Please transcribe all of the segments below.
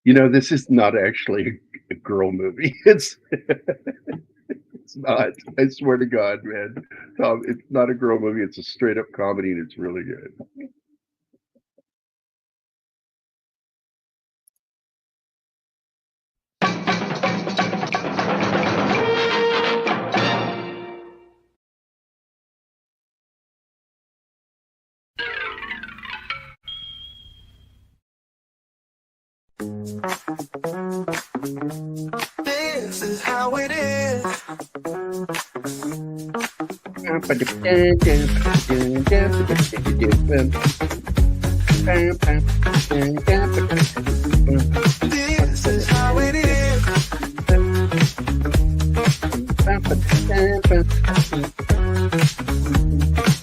This is not actually a girl movie. It's not. I swear to God, man. Tom, it's not a girl movie. It's a straight up comedy, and it's really good. This is how it is.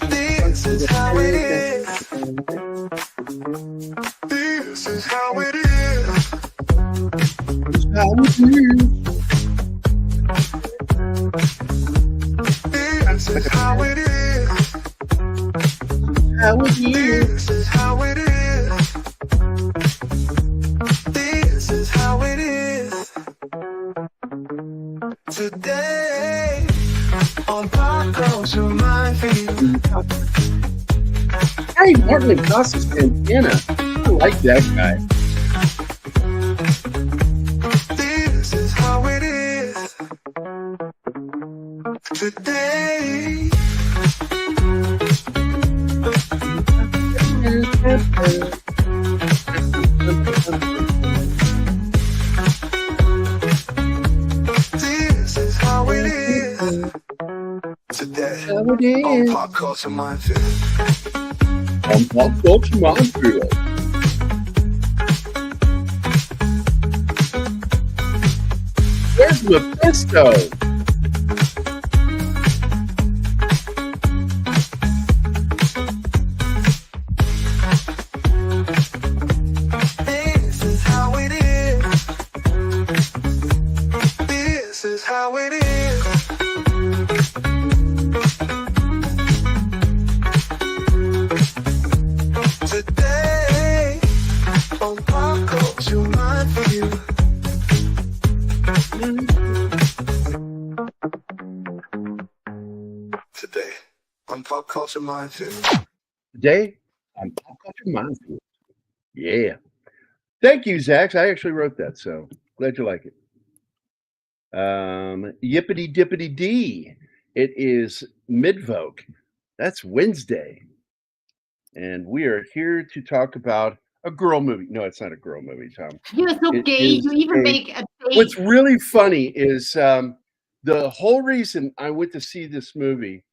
This is how it is. This is how it is. This is how it is. This is how it is. This is how it is. This is how it is. Today on Pop Culture Minefield. Hey, Martin Dawson's Santana. I like that guy. This is how it is. Today. This is how it is. Today on Pop Culture Minefield. On Pop Culture Minefield. Where's Mephisto? This is how it is. This is how it is. Today on Pop Culture Minefield. Today on Pop Culture Minefield. Today on Pop Culture Minefield. Yeah. Thank you, Zach. I actually wrote that, so glad you like it. Yippity dippity dee. It is Midvoke. That's Wednesday. And we are here to talk about a girl movie. No, it's not a girl movie, Tom. You're so gay. You even make a date. What's really funny is the whole reason I went to see this movie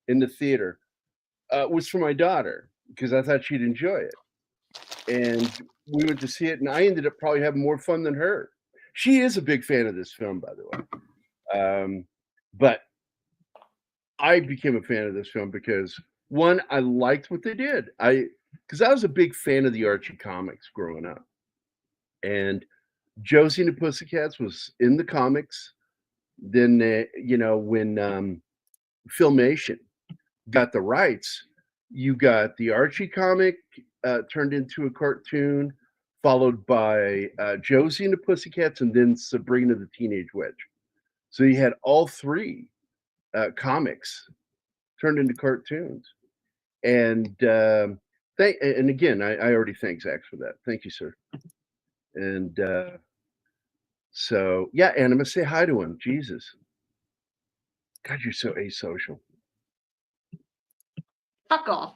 in the theater was for my daughter, because I thought she'd enjoy it. And we went to see it, and I ended up probably having more fun than her. She is a big fan of this film, by the way. But I became a fan of this film because, one, I liked what they did. Because I was a big fan of the Archie comics growing up. And Josie and the Pussycats was in the comics. Then, when Filmation got the rights, you got the Archie comic turned into a cartoon, followed by Josie and the Pussycats, and then Sabrina the Teenage Witch. So you had all three comics turned into cartoons. And again, I already thank Zach for that. Thank you, sir. And so, yeah, and I'm going to say hi to him. Jesus. God, you're so asocial. Fuck off.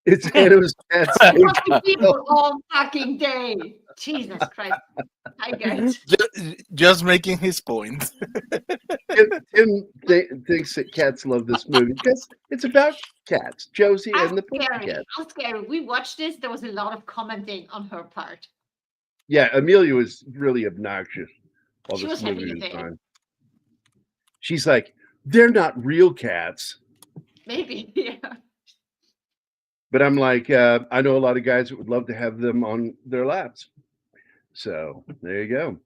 It's Anima's Cats. Fucking people all fucking day. Jesus Christ. Hi, guys. Just making his point. Tim thinks that cats love this movie because it's about cats. Josie and the Pussycats. I'm scared. We watched this. There was a lot of commenting on her part. Yeah, Amelia was really obnoxious while She this was movie having a was day. on. She's like, they're not real cats. Maybe, yeah. But I'm like, I know a lot of guys that would love to have them on their laps. So there you go.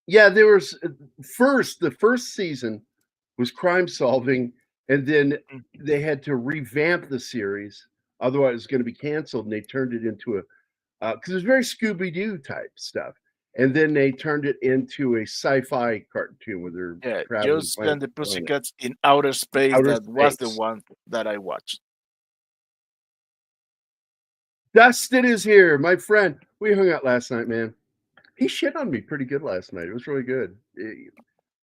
Yeah, there was the first season was crime solving, and then they had to revamp the series. Otherwise, it was going to be canceled, and they turned it into because it was very Scooby-Doo type stuff. And then they turned it into a sci-fi cartoon where they're Yeah, traveling Josie planet and the to planet. Pussycats in Outer Space. Outer That was the Space. one that I watched. Dustin is here, my friend. We hung out last night, man. He shit on me pretty good last night. It was really good.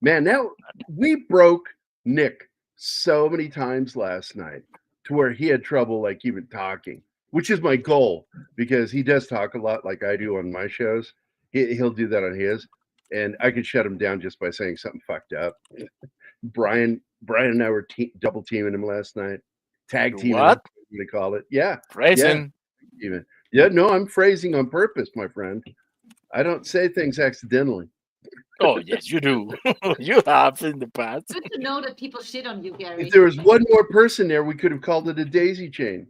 Man, now we broke Nick so many times last night to where he had trouble like even talking, which is my goal because he does talk a lot like I do on my shows. He'll do that on his, and I could shut him down just by saying something fucked up. Brian and I were double teaming him last night, tag teaming him, What? they call it. Yeah, Phrasing. even. Yeah, no, I'm phrasing on purpose, my friend. I don't say things accidentally. Oh, yes, you do. You have in the past. Good to know that people shit on you, Gary. If there was one more person there, we could have called it a daisy chain.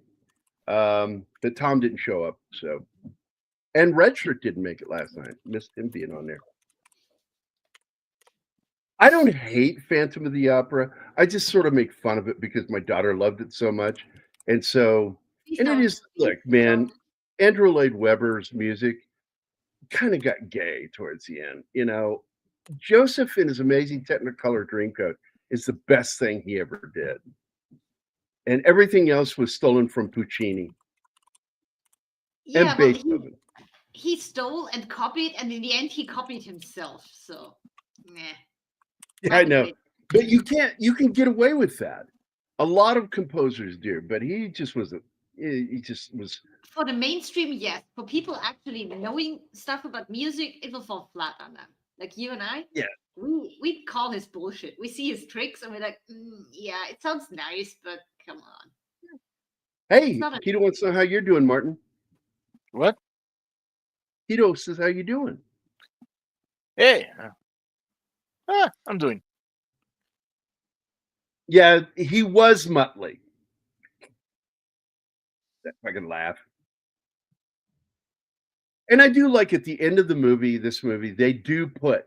But Tom didn't show up, so. And Redshirt didn't make it last night. Missed him being on there. I don't hate Phantom of the Opera. I just sort of make fun of it because my daughter loved it so much. And so, and it is, look, man, Andrew Lloyd Webber's music kind of got gay towards the end. You know, Joseph in his amazing Technicolor Dreamcoat is the best thing he ever did. And everything else was stolen from Puccini Yeah, and well, Beethoven. he stole and copied, and in the end, he copied himself. So, meh. Yeah, I know. But you can get away with that. A lot of composers do, but he just was For the mainstream, yes. For people actually knowing stuff about music, it will fall flat on them. Like you and I. Yeah. We call his bullshit. We see his tricks, and we're like, yeah, it sounds nice, but come on. Hey, Tito wants to know how you're doing, Martin. What? Tito says, how you doing? Hey. I'm doing. Yeah, he was Muttley. That fucking laugh. And I do like at the end of the movie, this movie, they do put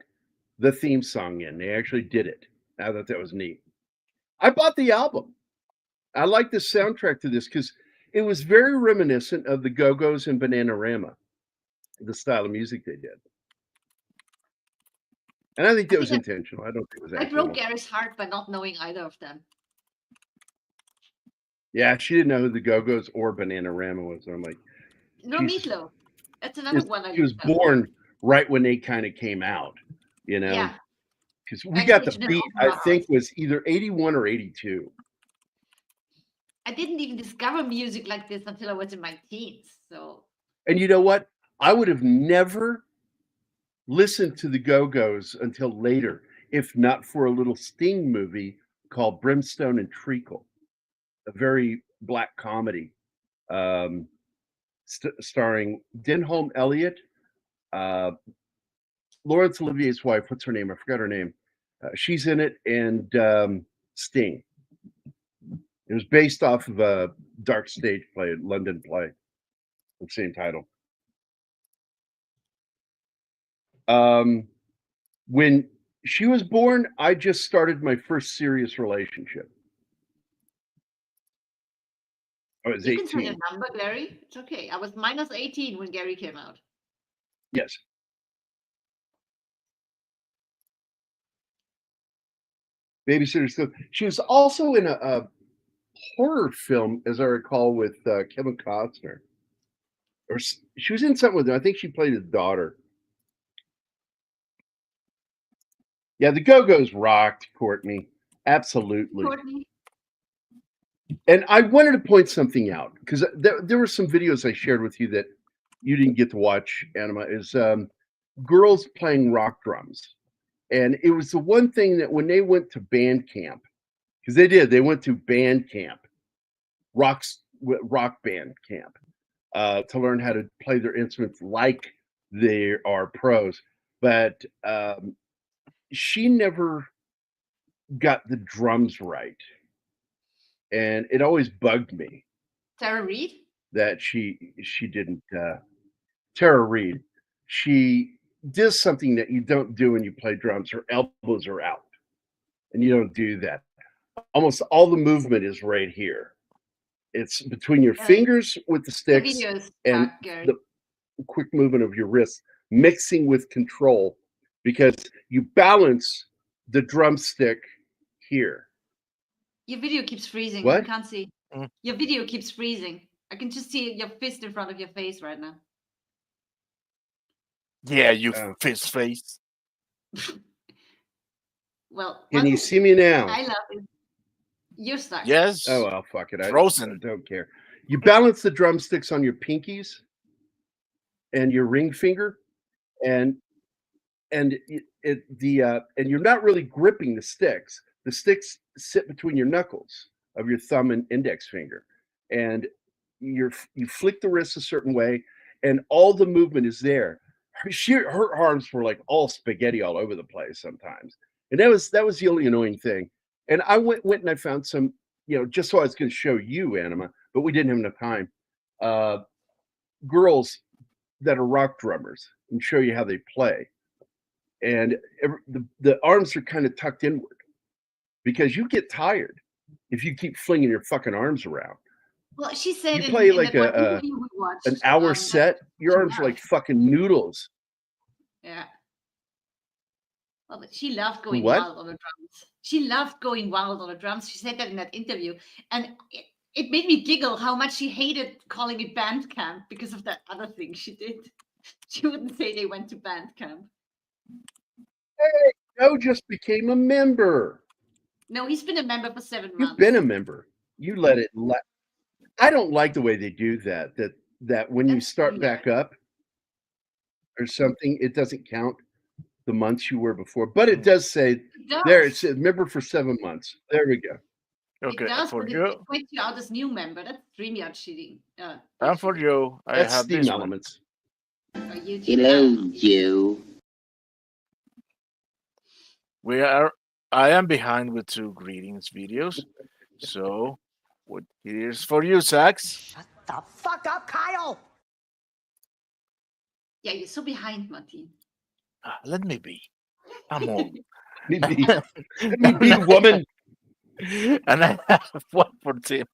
the theme song in. They actually did it. I thought that was neat. I bought the album. I like the soundtrack to this because it was very reminiscent of the Go-Go's and Bananarama, the style of music they did. And I think that was intentional. I don't think it was accidental. I broke Gary's heart by not knowing either of them. Yeah, she didn't know who the Go-Go's or Bananarama was. I'm like, no Meatloaf. That's another one. He was born right when they kind of came out, you know. Yeah. Because we got the beat, I think, was either 81 or 82. I didn't even discover music like this until I was in my teens. So. And you know what? I would have never listened to the Go-Go's until later, if not for a little Sting movie called Brimstone and Treacle, a very black comedy starring Denholm Elliott, Laurence Olivier's wife. What's her name? I forgot her name. She's in it, and Sting. It was based off of a dark stage play, a London play, the same title. When she was born, I just started my first serious relationship. I was 18. You can tell your number, Gary. It's okay. I was minus 18 when Gary came out. Yes. Babysitter's Club. She was also in a horror film, as I recall, with Kevin Costner. Or she was in something with him. I think she played his daughter. Yeah, the Go-Go's rocked, Courtney. Absolutely. Courtney. And I wanted to point something out because there were some videos I shared with you that you didn't get to watch, Anima, is girls playing rock drums. And it was the one thing that when they went to band camp, because they went to band camp, rock band camp, to learn how to play their instruments like they are pros. But she never got the drums right. And it always bugged me. Tara Reid? That she didn't. Tara Reid. She does something that you don't do when you play drums. Her elbows are out. And you don't do that. Almost all the movement is right here. It's between your fingers with the sticks and quick movement of your wrist mixing with control, because you balance the drumstick here. Your video keeps freezing. What? I can't see. Your video keeps freezing. I can just see your fist in front of your face right now. Yeah, you fist face. Well, can you see me now? I love it. You're stuck. Yes. Oh well, fuck it. Frozen. I don't care. You balance the drumsticks on your pinkies and your ring finger, and you're not really gripping the sticks. The sticks sit between your knuckles of your thumb and index finger, and you flick the wrist a certain way, and all the movement is there. Her arms were like all spaghetti all over the place sometimes, and that was the only annoying thing. And I went and I found some, just so I was going to show you, Anima, but we didn't have enough time. Girls that are rock drummers, and show you how they play. And the arms are kind of tucked inward, because you get tired if you keep flinging your fucking arms around. Well, she said you play in like an hour set, your arms are like fucking noodles. Yeah. Well, but she loved going wild on the drums. She loved going wild on the drums. She said that in that interview. And it made me giggle how much she hated calling it band camp because of that other thing she did. She wouldn't say they went to band camp. Hey, Joe just became a member. No, he's been a member for 7 months. You've been a member. You let it. I don't like the way they do that. That when you start back up or something, it doesn't count the months you were before. But it does say there. It says member for 7 months. There we go. Okay, it does, for but you. It points you out as new member. That's StreamYard cheating. And for you, I That's have Steam this Elements. Hello, Joe. I am behind with 2 greetings videos. So, here's for you, Sax. Shut the fuck up, Kyle. Yeah, you're so behind, Martin. Let me be. I'm old. Let me be, woman. And I have one for Tim.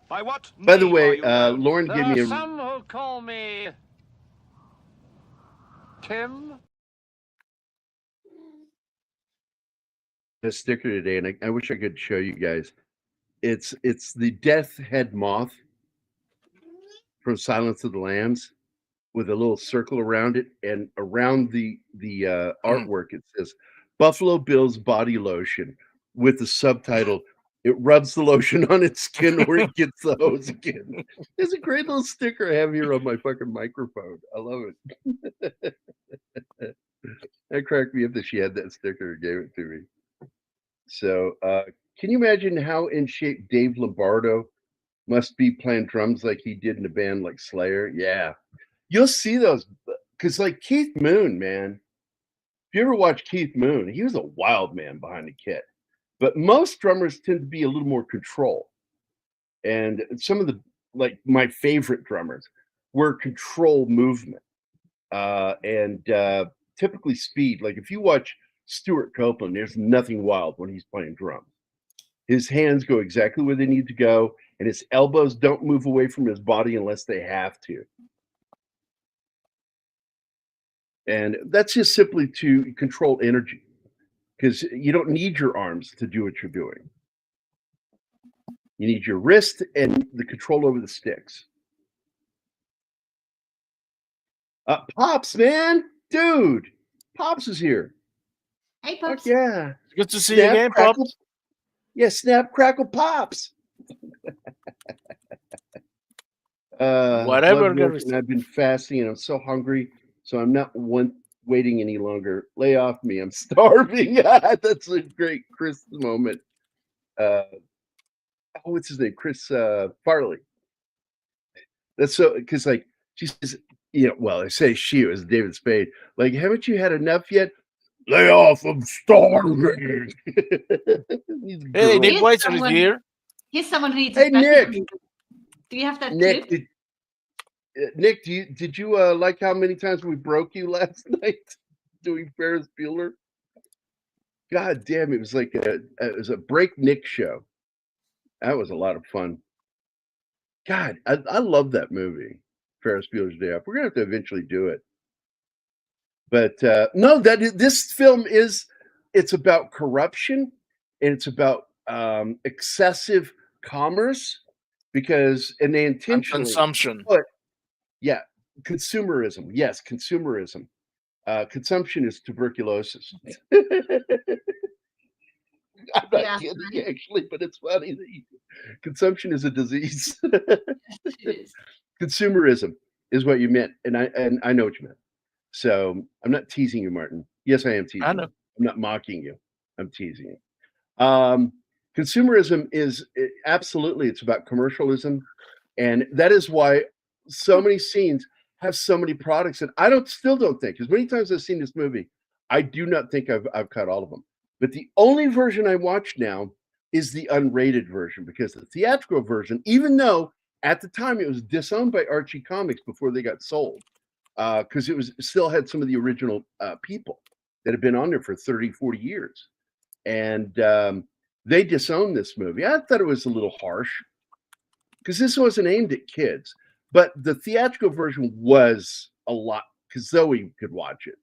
By what? By the way, Lauren gave me some who call me Tim. a sticker today, and I wish I could show you guys. It's the death head moth from Silence of the Lambs, with a little circle around it, and around the artwork it says Buffalo Bill's body lotion, with the subtitle, "It rubs the lotion on its skin or it gets the hose again." It's a great little sticker I have here on my fucking microphone. I love it. That cracked me up that she had that sticker and gave it to me. So can you imagine how in shape Dave Lombardo must be playing drums like he did in a band like Slayer? Yeah. You'll see those, because like Keith Moon, man. If you ever watch Keith Moon, he was a wild man behind the kit. But most drummers tend to be a little more control. And some of the, like my favorite drummers, were control movement. And typically speed. Like if you watch Stuart Copeland, there's nothing wild when he's playing drums. His hands go exactly where they need to go, and his elbows don't move away from his body unless they have to. And that's just simply to control energy, because you don't need your arms to do what you're doing. You need your wrist and the control over the sticks. Pops, man, dude, Pops is here. Hey, Pops. Fuck yeah. Good to see you again, Pops. Yeah, snap, crackle, Pops. Whatever. And I've been fasting and I'm so hungry, so I'm not waiting any longer. Lay off me. I'm starving. That's a great Chris moment. What's his name? Chris Farley. That's so, because like she says, well, I say she, was David Spade. Like, haven't you had enough yet? Lay off, I'm starving. Hey, Nick Weiser is here. Here's someone who needs Hey, Nick. Do you have that Nick, clip? Nick, did you like how many times we broke you last night doing Ferris Bueller? God damn, it was like it was a break Nick show. That was a lot of fun. God, I love that movie. Ferris Bueller's Day Off. We're gonna have to eventually do it. But no, this film it's about corruption and it's about excessive commerce and they And intentionally consumption. put consumerism. Yes, consumerism. Consumption is tuberculosis. I'm not kidding, actually, but it's funny. Consumption is a disease. It is. Consumerism is what you meant, and I know what you meant. So I'm not teasing you, Martin. Yes, I am teasing I know. you. I'm not mocking you. I'm teasing you. Consumerism is absolutely, it's about commercialism, and that is why so many scenes have so many products. And I still don't think, as many times as I've seen this movie, I do not think I've cut all of them. But the only version I watch now is the unrated version, because the theatrical version, even though at the time it was disowned by Archie Comics before they got sold, because it still had some of the original people that had been on there for 30, 40 years. And they disowned this movie. I thought it was a little harsh because this wasn't aimed at kids. But the theatrical version was a lot, because Zoe could watch it.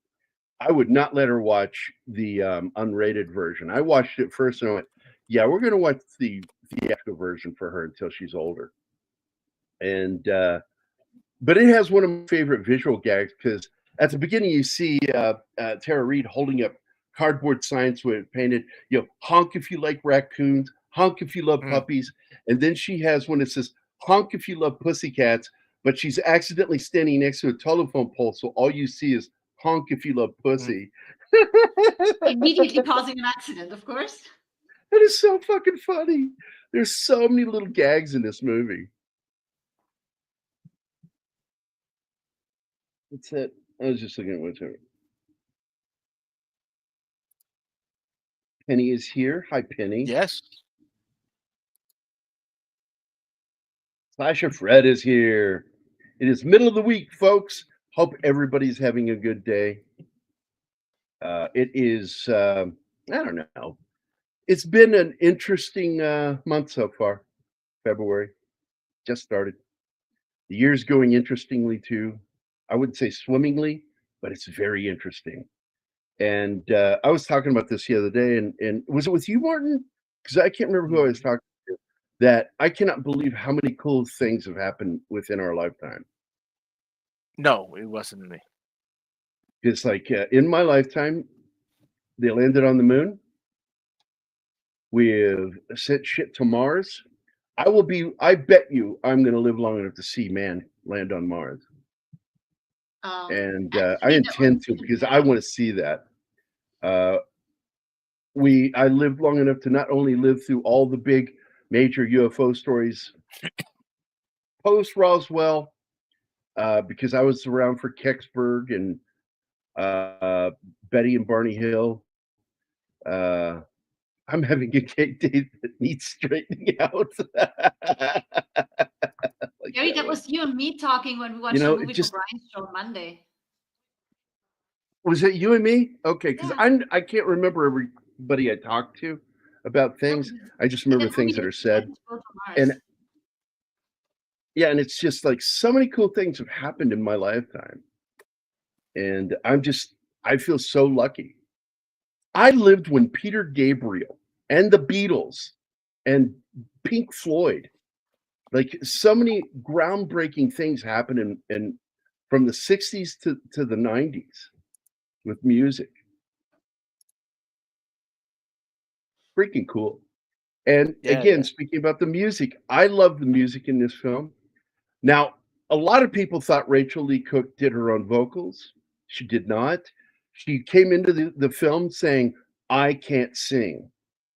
I would not let her watch the unrated version. I watched it first and I went, yeah, we're going to watch the theatrical version for her until she's older. And but it has one of my favorite visual gags, because at the beginning you see Tara Reid holding up cardboard signs with painted, honk if you like raccoons, honk if you love puppies. And then she has one that says, honk if you love pussycats, but she's accidentally standing next to a telephone pole, so all you see is honk if you love pussy. Immediately causing an accident, of course. That is so fucking funny. There's so many little gags in this movie. That's it. I was just looking at what's over. Penny is here. Hi, Penny. Yes. Slasher Fred is here. It is middle of the week, folks. Hope everybody's having a good day. It is, I don't know. It's been an interesting month so far. February just started. The year's going interestingly too. I wouldn't say swimmingly, but it's very interesting. And I was talking about this the other day, and was it with you, Martin? Because I can't remember who I was talking to. That I cannot believe how many cool things have happened within our lifetime. No, it wasn't me. It's like in my lifetime, they landed on the moon. We've sent shit to Mars. I bet you I'm going to live long enough to see man land on Mars. And I intend to, because I want to see that. I lived long enough to not only live through all the big major UFO stories post Roswell, because I was around for Kecksburg and Betty and Barney Hill. I'm having a cake day that needs straightening out. Gary, that was you and me talking when we watched the movie for Brian's show Monday. Was it you and me? Okay, because I can't remember everybody I talked to about things. I just remember things that are said. And and it's just like so many cool things have happened in my lifetime. And I feel so lucky. I lived when Peter Gabriel and the Beatles and Pink Floyd, like so many groundbreaking things happened in from the 60s to the 90s with music. Freaking cool. And again, speaking about the music, I love the music in this film. Now, a lot of people thought Rachael Leigh Cook did her own vocals. She did not. She came into the film saying, I can't sing.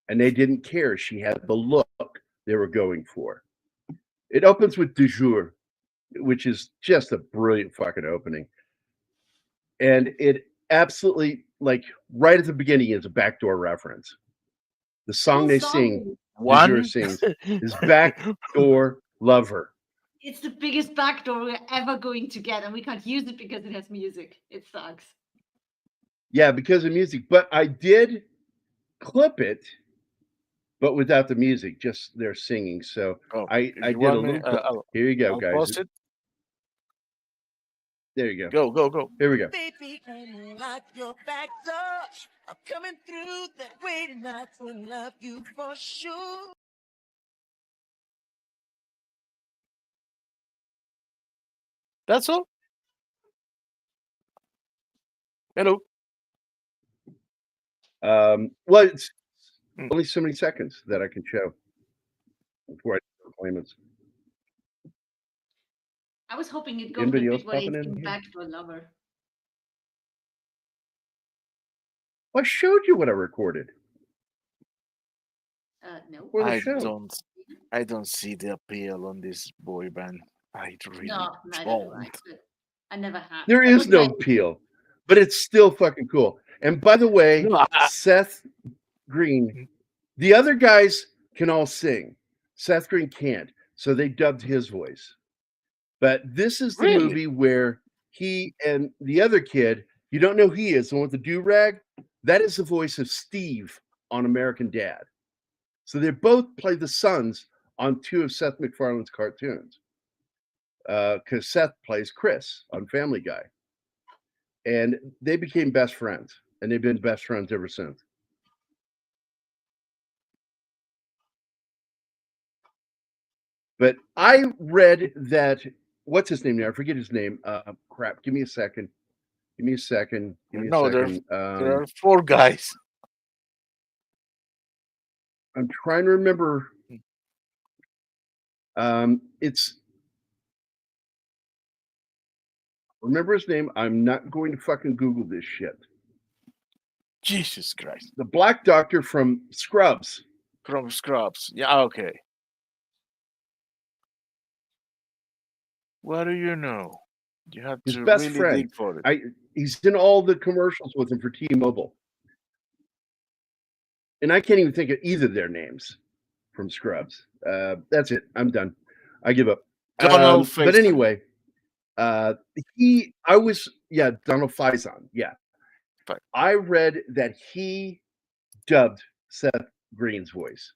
And they didn't care. She had the look they were going for. It opens with Du Jour, which is just a brilliant fucking opening. And it absolutely, like, right at the beginning is a backdoor reference. The song they sing, Du Jour sings, is Backdoor Lover. It's the biggest backdoor we're ever going to get, and we can't use it because it has music. It sucks. Yeah, because of music. But I did clip it, but without the music, just their singing. So I did a little. Here you go, guys. There you go. Go. Here we go. Baby, and lock your back door. I'm coming through that way tonight to love you for sure. That's all. Hello. Well, it's only so many seconds that I can show before I do claimants. I was hoping you'd go Anybody to the else bit where popping he in came here? back to a lover. Well, I showed you what I recorded No. for the I show. don't see the appeal on this boy band. I really No, neither do don't. I. But I never have. There I is would no like- appeal, but it's still fucking cool. And by the way, No, Seth Green, the other guys can all sing. Seth Green can't, so they dubbed his voice. But this is the Really? movie where he and the other kid, you don't know who he is, the one with the do-rag, that is the voice of Steve on American Dad. So they both play the sons on two of Seth MacFarlane's cartoons. Because Seth plays Chris on Family Guy. And they became best friends, and they've been best friends ever since. But I read that, what's his name now? I forget his name. Crap, give me a second. No, there Um, are 4 guys. I'm trying to remember. Remember his name? I'm not going to fucking Google this shit. Jesus Christ. The black doctor from Scrubs. From Scrubs. Yeah, okay. What do you know? You have His to best really friend. dig for it. He's in all the commercials with him for T-Mobile. And I can't even think of either of their names from Scrubs. That's it. I'm done. I give up. Donald but Faison. anyway, Donald Faison. Yeah. Right. I read that he dubbed Seth Green's voice.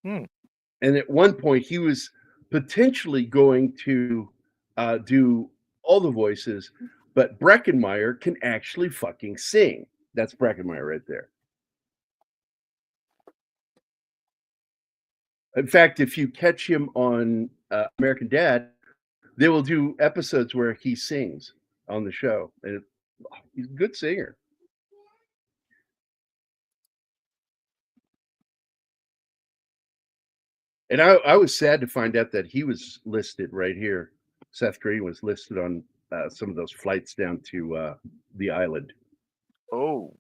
And at one point, he was potentially going to do all the voices, but Breckenmeyer can actually fucking sing. That's Breckenmeyer right there. In fact, if you catch him on American Dad, they will do episodes where he sings on the show. And he's a good singer. And I was sad to find out that he was listed right here. Seth Green was listed on some of those flights down to the island. Oh.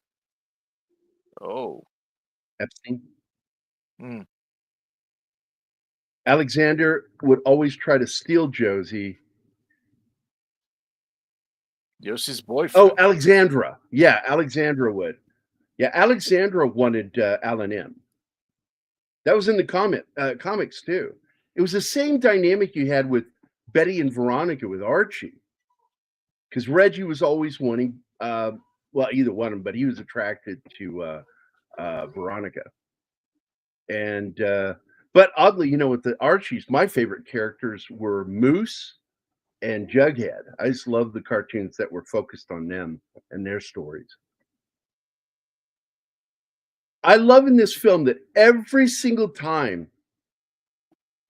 Epstein. Hmm. Alexander would always try to steal Josie. Josie's boyfriend. Oh, Alexandra. Yeah, Alexandra would. Yeah, Alexandra wanted Alan M. That was in the comics too. It was the same dynamic you had with Betty and Veronica with Archie. Because Reggie was always wanting, either one of them, but he was attracted to Veronica. And but oddly, with the Archies, my favorite characters were Moose and Jughead. I just love the cartoons that were focused on them and their stories. I love in this film that every single time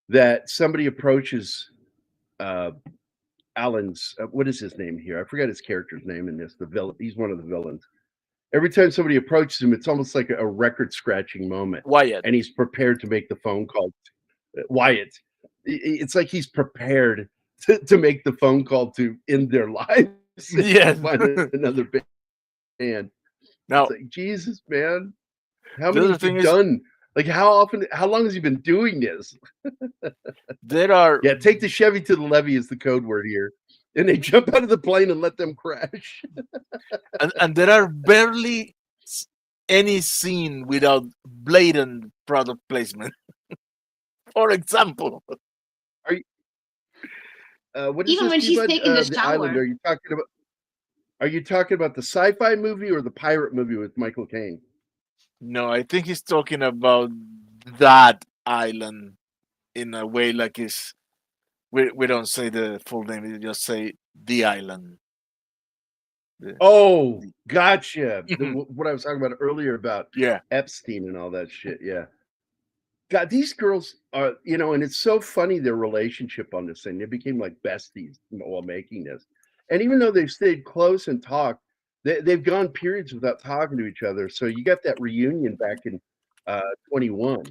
that somebody approaches Alan's, what is his name here? I forgot his character's name in this. The villain. He's one of the villains. Every time somebody approaches him, it's almost like a record scratching moment. Wyatt. And he's prepared to make the phone call. Wyatt. It's like he's prepared to make the phone call to end their lives. Yeah. Find another band. Now, It's like, Jesus, man. How the many other has he thing is- done? Like, how long has he been doing this? there are Yeah, take the Chevy to the levee is the code word here. And they jump out of the plane and let them crash. and there are barely any scene without blatant product placement. For example, What is Even this, when she's T-Bud? taking the The Island. shower. Are you talking about the sci-fi movie or the pirate movie with Michael Caine? no, I think he's talking about that island in a way like it's We don't say the full name. We just say the island. Oh, gotcha. What I was talking about earlier about Yeah. Epstein and all that shit. Yeah. God, these girls are, and it's so funny their relationship on this thing. They became like besties while making this. And even though they've stayed close and talked, they've gone periods without talking to each other. So you got that reunion back in 21.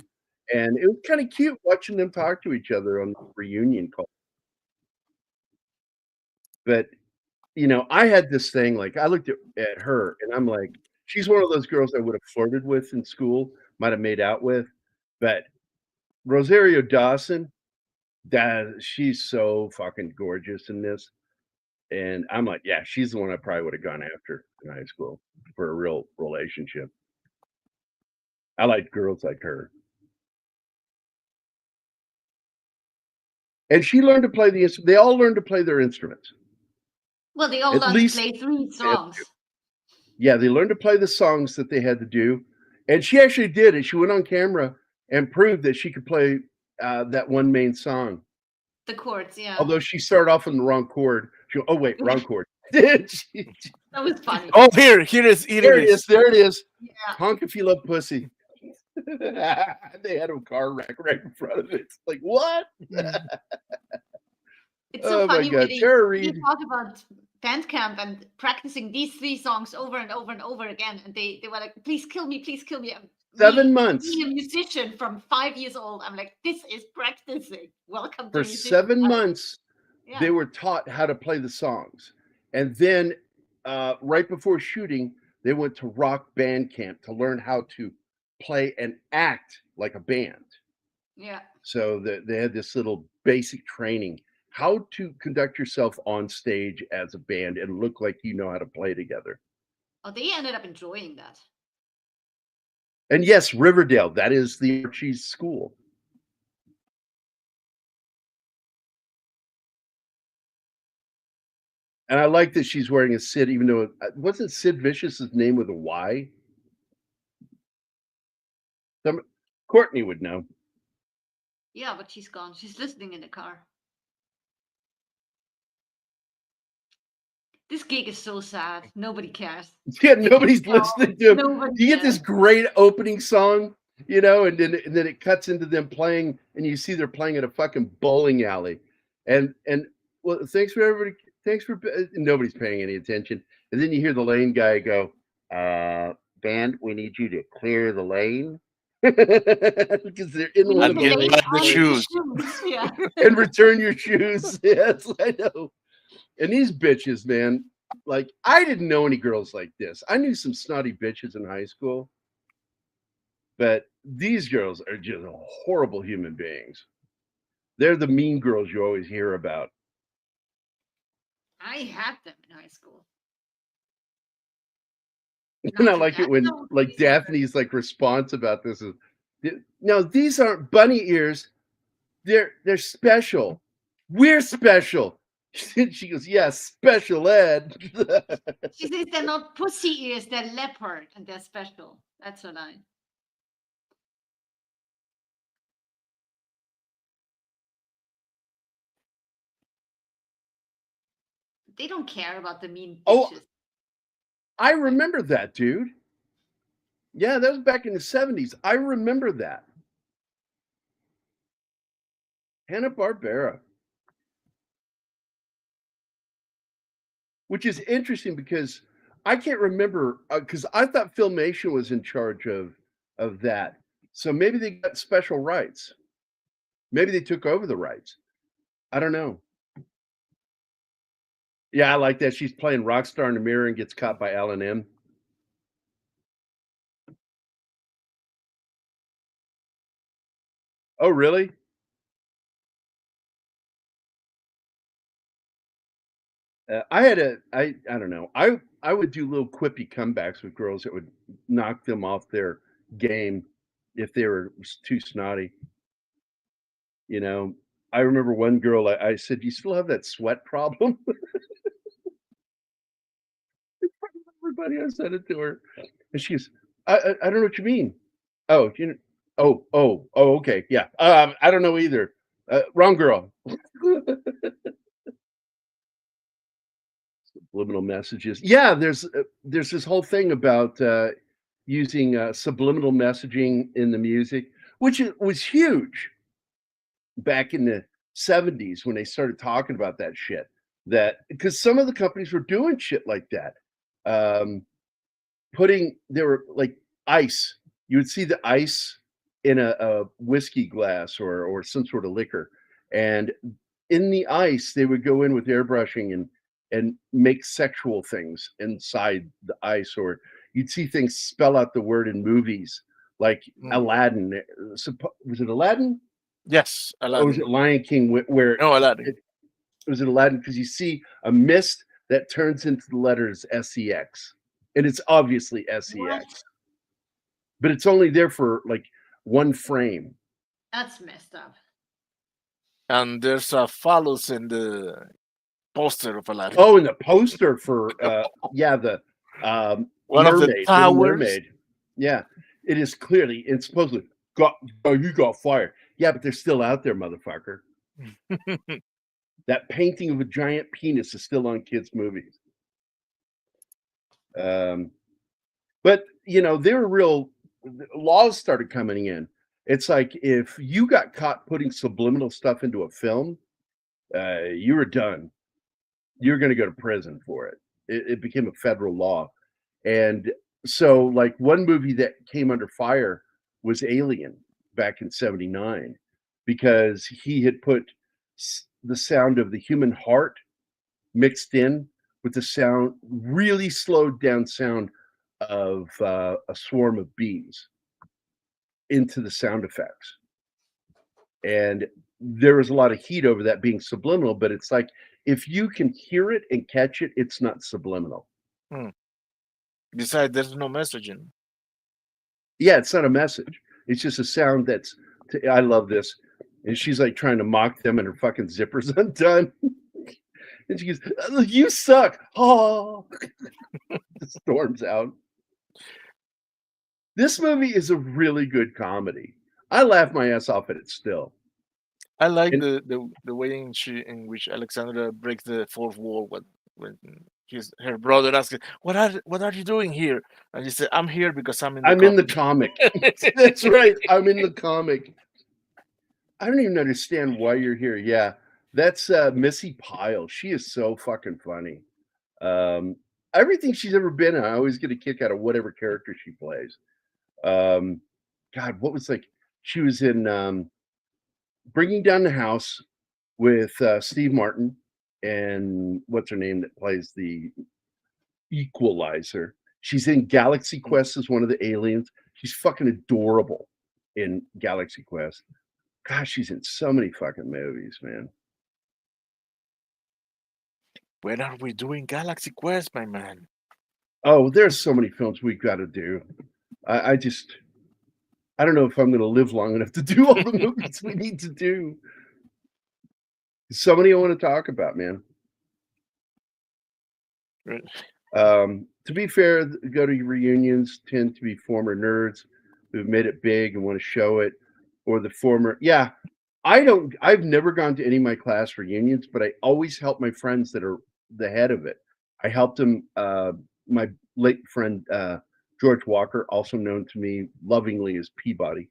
And it was kind of cute watching them talk to each other on the reunion call. But I had this thing, like, I looked at her and I'm like, she's one of those girls I would have flirted with in school, might have made out with. But Rosario Dawson, she's so fucking gorgeous in this. And I'm like, yeah, she's the one I probably would have gone after in high school for a real relationship. I like girls like her. And she learned to play the instrument. They all learned to play their instruments. Well, they all At learned to least play 3 songs. Yeah, they learned to play the songs that they had to do. And she actually did it. She went on camera and proved that she could play that one main song. The chords, yeah. Although she started off on the wrong chord. Oh, wait, wrong chord. That was funny. Oh, here it is. There it is. There it is. Yeah. Honk if you love pussy. They had a car wreck right in front of it. It's like, what? It's so Oh my funny God, when Tara they Reid. talk about Bandcamp and practicing these 3 songs over and over and over again. And they were like, please kill me, please kill me. 7 months. Being a musician from 5 years old, I'm like, this is practicing. Welcome to For musician 7 life. months, Yeah. they were taught how to play the songs. And then right before shooting, they went to rock band camp to learn how to play and act like a band. Yeah. So they had this little basic training, how to conduct yourself on stage as a band and look like you know how to play together. Oh, they ended up enjoying that. And yes, Riverdale, that is the Archie's school. And I like that she's wearing a Sid, even though wasn't Sid Vicious's name with a Y? Courtney would know. Yeah, but she's gone. She's listening in the car. This gig is so sad. Nobody cares. Yeah, nobody's listening to him. Nobody You get cares. this great opening song, and then it cuts into them playing, and you see they're playing at a fucking bowling alley. And well, thanks for everybody. Thanks for nobody's paying any attention. And then you hear the lane guy go, "Band, we need you to clear the lane." Because they're in one of the Lay lanes. the on shoes. Yeah. And return your shoes. Yes, I know. And these bitches, man, like, I didn't know any girls like this. I knew some snotty bitches in high school, but these girls are just horrible human beings. They're the mean girls you always hear about. I had them in high school. And I Not like too it when, bad. No, like, these are- Daphne's like response about this is, no, these aren't bunny ears. They're special. We're special. She goes, yes, special ed. She says they're not pussy ears, they're leopard, and they're special. That's her line. They don't care about the mean Oh, bitches. I remember that, dude. Yeah, that was back in the 70s. I remember that. Hanna-Barbera. Which is interesting because I can't remember, because I thought Filmation was in charge of that. So maybe they got special rights. Maybe they took over the rights. I don't know. Yeah, I like that. She's playing Rockstar in the Mirror and gets caught by Alan M. Oh, really? I don't know. I would do little quippy comebacks with girls that would knock them off their game if they were too snotty. I remember one girl, I said, "Do you still have that sweat problem?" Everybody, I said it to her, and she goes, I don't know what you mean." Oh, okay, yeah. I don't know either. Wrong girl. Subliminal messages. Yeah, there's this whole thing about using subliminal messaging in the music, which was huge back in the 70s when they started talking about that shit. That because some of the companies were doing shit like that. There were like ice. You would see the ice in a whiskey glass or some sort of liquor. And in the ice, they would go in with airbrushing and make sexual things inside the ice, or you'd see things spell out the word in movies like Aladdin. Was it Aladdin? Yes, Or was Aladdin. it Lion King where No, Aladdin. was it Aladdin? Because you see a mist that turns into the letters SEX. And it's obviously SEX. What? But it's only there for like one frame. That's messed up. And there's a phallus in the poster of Aladdin. Oh, and the poster for the One mermaid, of the Little towers. Mermaid. Yeah, it is clearly and supposedly you got fired. Yeah, but they're still out there, motherfucker. That painting of a giant penis is still on kids' movies. But there were real laws started coming in. It's like if you got caught putting subliminal stuff into a film, you were done. You're going to go to prison for it. It became a federal law. And so like one movie that came under fire was Alien back in 79 because he had put the sound of the human heart mixed in with the sound, really slowed down sound of a swarm of bees into the sound effects. And there was a lot of heat over that being subliminal, but it's like, if you can hear it and catch it, it's not subliminal. Besides, there's no messaging. Yeah, it's not a message. It's just a sound that's, I love this. And she's like trying to mock them and her fucking zipper's undone. And she goes, you suck. Oh, storms out. This movie is a really good comedy. I laugh my ass off at it still. I like the way in which Alexandra breaks the fourth wall when her brother asks, what are you doing here? And she said, I'm here because I'm in the comic. That's right. I'm in the comic. I don't even understand why you're here. Yeah, that's Missy Pyle. She is so fucking funny. Everything she's ever been in, I always get a kick out of whatever character she plays. God, what was like? She was in Bringing Down the House with Steve Martin and what's her name that plays the Equalizer. She's in Galaxy Quest as one of the aliens. She's fucking adorable in Galaxy Quest. Gosh, she's in so many fucking movies, man. When are we doing Galaxy Quest, my man? Oh, there's so many films we've got to do. I don't know if I'm going to live long enough to do all the movies we need to do. So many I want to talk about, man. Right. To be fair, go-to reunions tend to be former nerds who've made it big and want to show it, or the former. Yeah, I've never gone to any of my class reunions, but I always help my friends that are the head of it. I helped them. My late friend George Walker, also known to me lovingly as Peabody.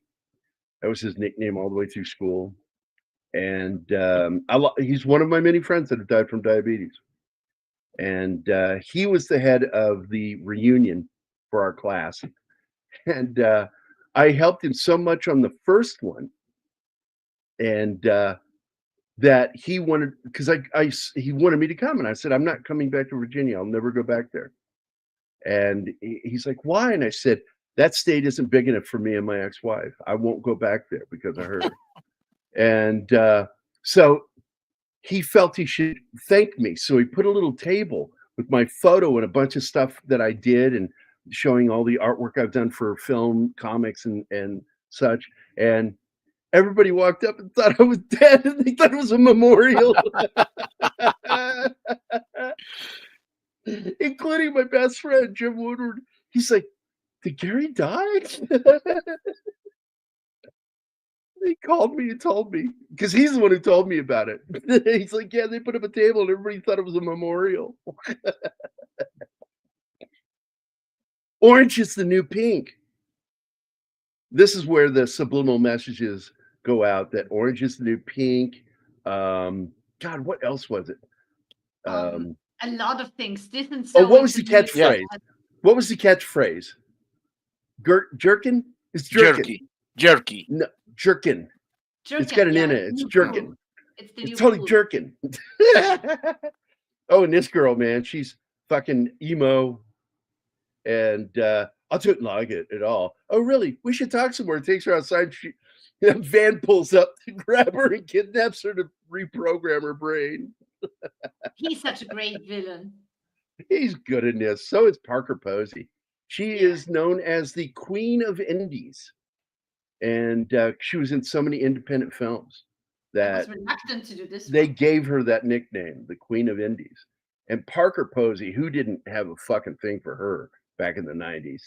That was his nickname all the way through school. And he's one of my many friends that have died from diabetes. And he was the head of the reunion for our class. And I helped him so much on the first one. And that he wanted, because he wanted me to come. And I said, I'm not coming back to Virginia. I'll never go back there. And he's like, why? And I said, that state isn't big enough for me and my ex-wife. I won't go back there because of her. And so he felt he should thank me. So he put a little table with my photo and a bunch of stuff that I did and showing all the artwork I've done for film, comics, and such. And everybody walked up and thought I was dead, and they thought it was a memorial. Including my best friend, Jim Woodward. He's like, did Gary die? He called me and told me because he's the one who told me about it. He's like, yeah, they put up a table and everybody thought it was a memorial. Orange is the new pink. This is where the subliminal messages go out that orange is the new pink. God, what else was it? A lot of things. This and Oh, so what was the into you. catchphrase? What was the catchphrase? Jerkin? It's jerkin. Jerky. No, jerkin. It's got an in it. It's new jerkin. food. It's the It's new totally food. jerkin. Oh, and this girl, man, she's fucking emo. And I didn't like it at all. Oh, really? We should talk some more. It takes her outside. Van pulls up to grab her and kidnaps her to reprogram her brain. He's such a great villain. He's good in this. So is Parker Posey. She is known as the Queen of Indies. And she was in so many independent films I that was reluctant to do this. they gave her that nickname, the Queen of Indies. And Parker Posey, who didn't have a fucking thing for her back in the 90s.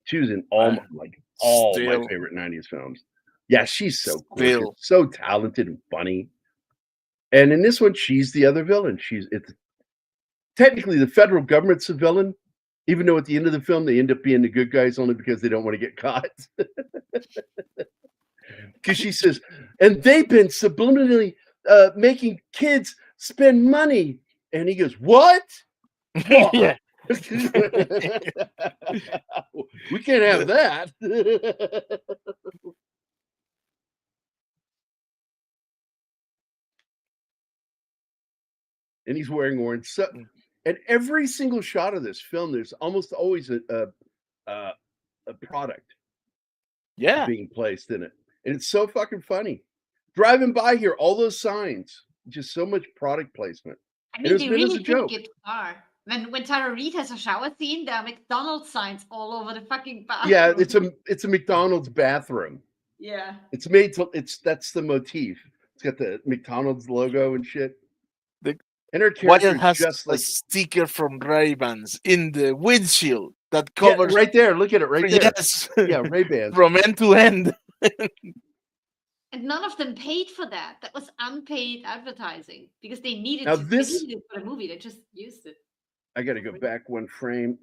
She was in all my favorite 90s films. Yeah, she's so gorgeous, so talented and funny. And in this one, she's the other villain. It's technically the federal government's the villain, even though at the end of the film they end up being the good guys only because they don't want to get caught. Because she says, and they've been subliminally making kids spend money. And he goes, what? Yeah. We can't have that. And he's wearing orange. So, and every single shot of this film, there's almost always a product being placed in it. And it's so fucking funny. Driving by here, all those signs, just so much product placement. I mean, they really couldn't get far. When Tara Reid has a shower scene, there are McDonald's signs all over the fucking bathroom. Yeah, it's a McDonald's bathroom. Yeah. It's made to that's the motif. It's got the McDonald's logo and shit. And her character has just a sticker from Ray-Bans in the windshield that covers right there. Look at it right there. Yes. Yeah, Ray-Bans. From end to end. And none of them paid for that. That was unpaid advertising because they needed now they this needed it for the movie. They just used it. I got to go back one frame.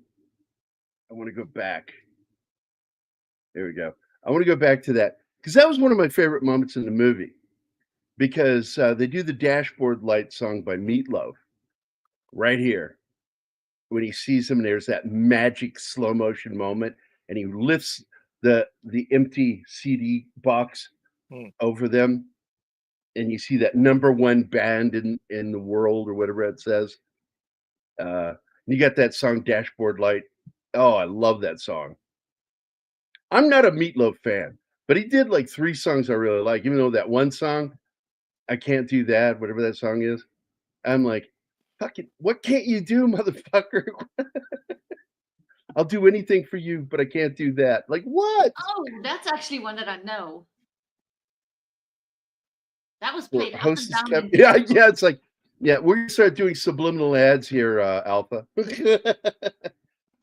I want to go back. There we go. I want to go back to that because that was one of my favorite moments in the movie because they do the Dashboard Light song by Meatloaf right here. When he sees him, there's that magic slow motion moment and he lifts the empty CD box over them. And you see that #1 band in the world or whatever it says. You got that song Dashboard Light. Oh, I love that song. I'm not a Meatloaf fan, but he did like 3 songs I really like, even though that one song, I Can't Do That, whatever that song is. I'm like, fucking, what can't you do, motherfucker? I'll do anything for you, but I can't do that. Like, what? Oh, that's actually one that I know. That was Or played up and Hostess down. kept, yeah, it's like, yeah, we're gonna start doing subliminal ads here, Alpha.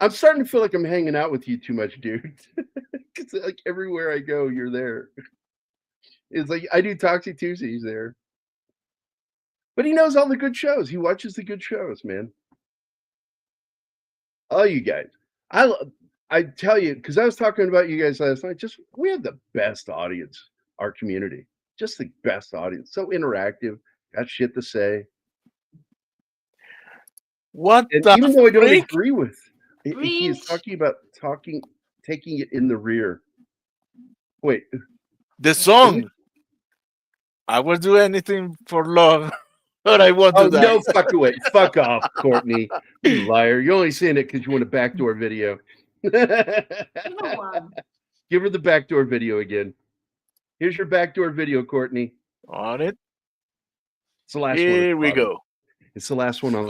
I'm starting to feel like I'm hanging out with you too much, dude. Because like everywhere I go, you're there. It's like I do Toxic Tuesdays there. But he knows all the good shows. He watches the good shows, man. Oh, you guys. I tell you, because I was talking about you guys last night, we have the best audience, our community. Just the best audience. So interactive, got shit to say. What and the even though I don't freak? agree with he is talking about taking it in the rear. Wait. The song. I will do anything for love, but I won't do that. No, fuck away. Fuck off, Courtney. You liar. You're only saying it because you want a backdoor video. Give her the backdoor video again. Here's your backdoor video, Courtney. On it. It's the last one. Here we go. It's the last one on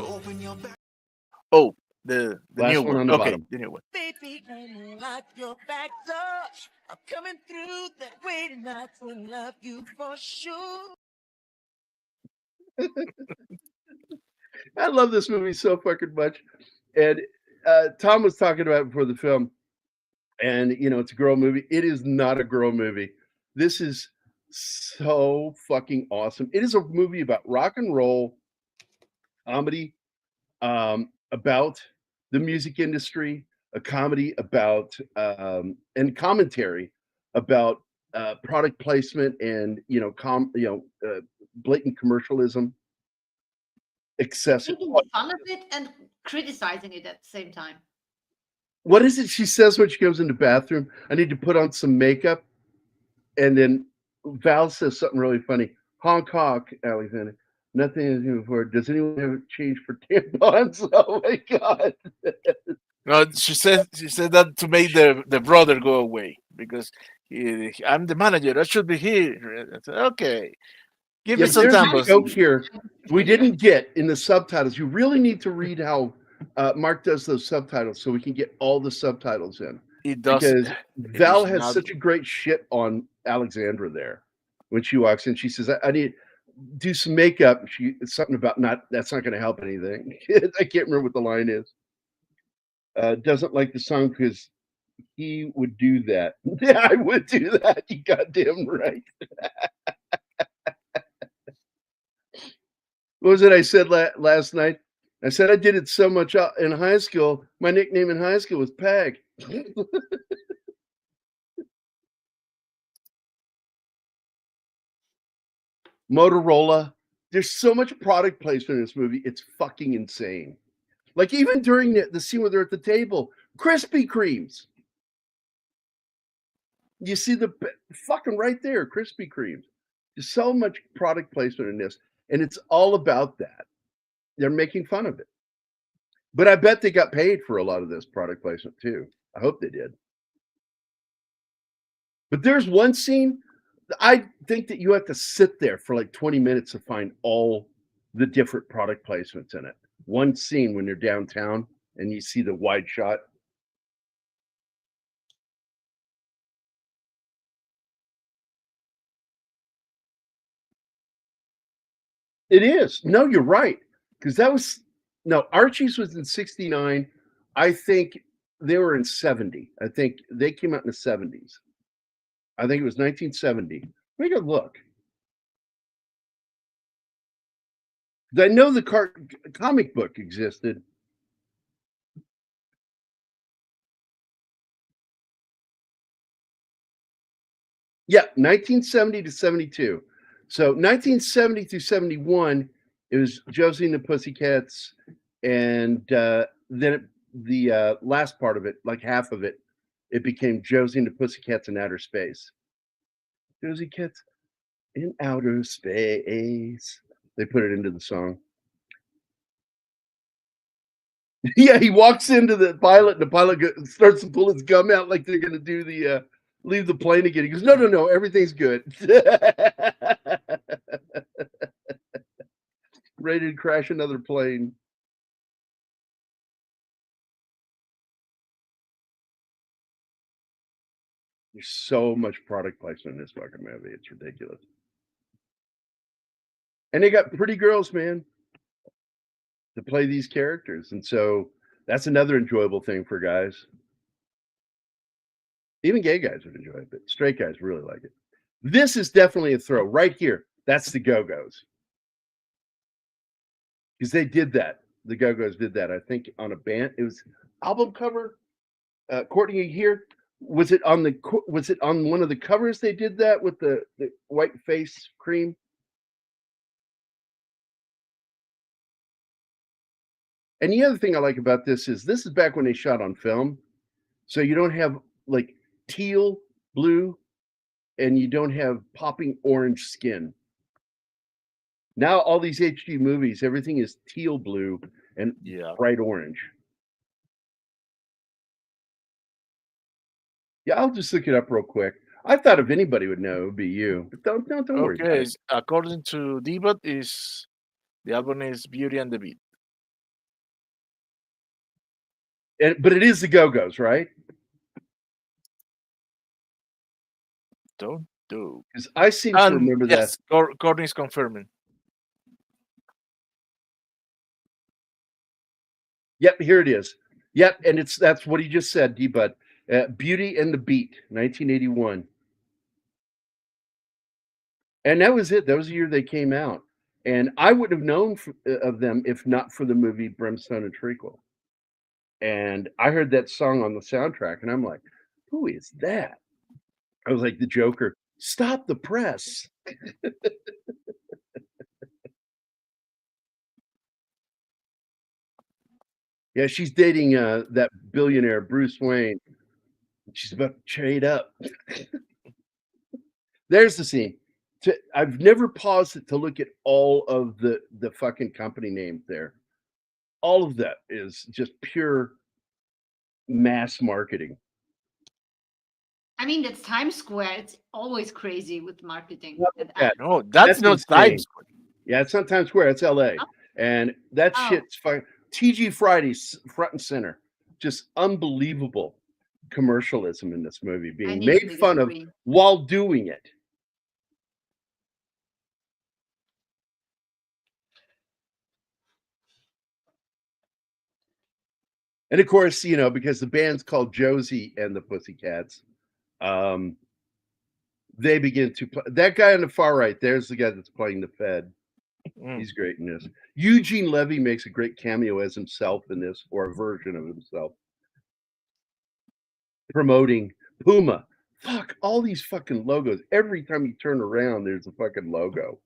Oh, the last new one one. on the Okay, bottom. the new one. Baby, unlock your back door. I'm coming through that way tonight to love you for sure. I love this movie so fucking much. And Tom was talking about it before the film. And, it's a girl movie. It is not a girl movie. This is So fucking awesome. It is a movie about rock and roll, comedy, about the music industry, a comedy about and commentary about product placement and blatant commercialism, excessive. Making fun of it and criticizing it at the same time. What is it she says when she goes into the bathroom? I need to put on some makeup. And then Val says something really funny. Honk, honk, Alexander. Nothing is here before. Does anyone have a change for tampons? Oh my God. No, she said that to make the brother go away because I'm the manager. I should be here. I said, okay, give me some There's a tampons. joke here we didn't get in the subtitles. You really need to read how Mark does those subtitles so we can get all the subtitles in. It does Because Val has not... such a great shit on Alexandra there. When she walks in, she says, I need to do some makeup. It's something about that's not going to help anything. I can't remember what the line is. Doesn't like the song because he would do that. Yeah, I would do that. You goddamn right. What was it I said last night? I said I did it so much in high school. My nickname in high school was Peg. Motorola. There's so much product placement in this movie. It's fucking insane. Like even during the scene where they're at the table, Krispy Kremes. You see the fucking right there, Krispy Kremes. There's so much product placement in this, and it's all about that. They're making fun of it. But I bet they got paid for a lot of this product placement too. I hope they did. But there's one scene, I think that you have to sit there for like 20 minutes to find all the different product placements in it. One scene when you're downtown and you see the wide shot. It is. No, you're right. Because Archie's was in 69. I think they were in 70. I think they came out in the 70s. I think it was 1970. Make a look. I know the comic book existed. Yeah, 1970 to 72. So 1970 through 71, it was Josie and the Pussycats, and then the last part of it, like half of it, it became Josie and the Pussycats in Outer Space. Josie Cats in Outer Space. They put it into the song. Yeah, he walks into the pilot, and the pilot starts to pull his gum out like they're going to do the leave the plane again. He goes, no, everything's good. Ready to crash another plane. There's so much product placement in this fucking movie. It's ridiculous. And they got pretty girls, man, to play these characters. And so that's another enjoyable thing for guys. Even gay guys would enjoy it, but straight guys really like it. This is definitely a throw right here. That's the Go-Go's. Because they did that. The Go-Go's did that, I think, on a band. It was album cover. Courtney, here. Was it on one of the covers they did that with the white face cream? And the other thing I like about this is back when they shot on film. So you don't have like teal, blue, and you don't have popping orange skin. Now all these HD movies, everything is teal blue and bright orange. Yeah, I'll just look it up real quick. I thought if anybody would know, it would be you. But don't worry. Okay, according to Debut, the album is Beauty and the Beat. But it is the Go-Go's, right? Don't do. Because I seem to remember that. Courtney's confirming. Yep, here it is. Yep, and that's what he just said, D-Bud. Beauty and the Beat, 1981. And that was it. That was the year they came out. And I wouldn't have known of them if not for the movie Brimstone and Treacle. And I heard that song on the soundtrack, and I'm like, who is that? I was like the Joker. Stop the press. Yeah, she's dating that billionaire Bruce Wayne. She's about to trade up. There's the scene. I've never paused it to look at all of the fucking company names there. All of that is just pure mass marketing. I mean, that's Times Square. It's always crazy with marketing. No, that's not insane. Times Square. Yeah, it's not Times Square. It's LA. Oh. And that Oh. shit's fine. TG Fridays front and center. Just unbelievable commercialism in this movie being made fun of while doing it. And of course, you know, because the band's called Josie and the Pussycats, they begin to play. That guy on the far right, there's the guy that's playing the Fed. He's great in this. Eugene Levy makes a great cameo as himself in this, or a version of himself. Promoting Puma. Fuck, all these fucking logos. Every time you turn around, there's a fucking logo.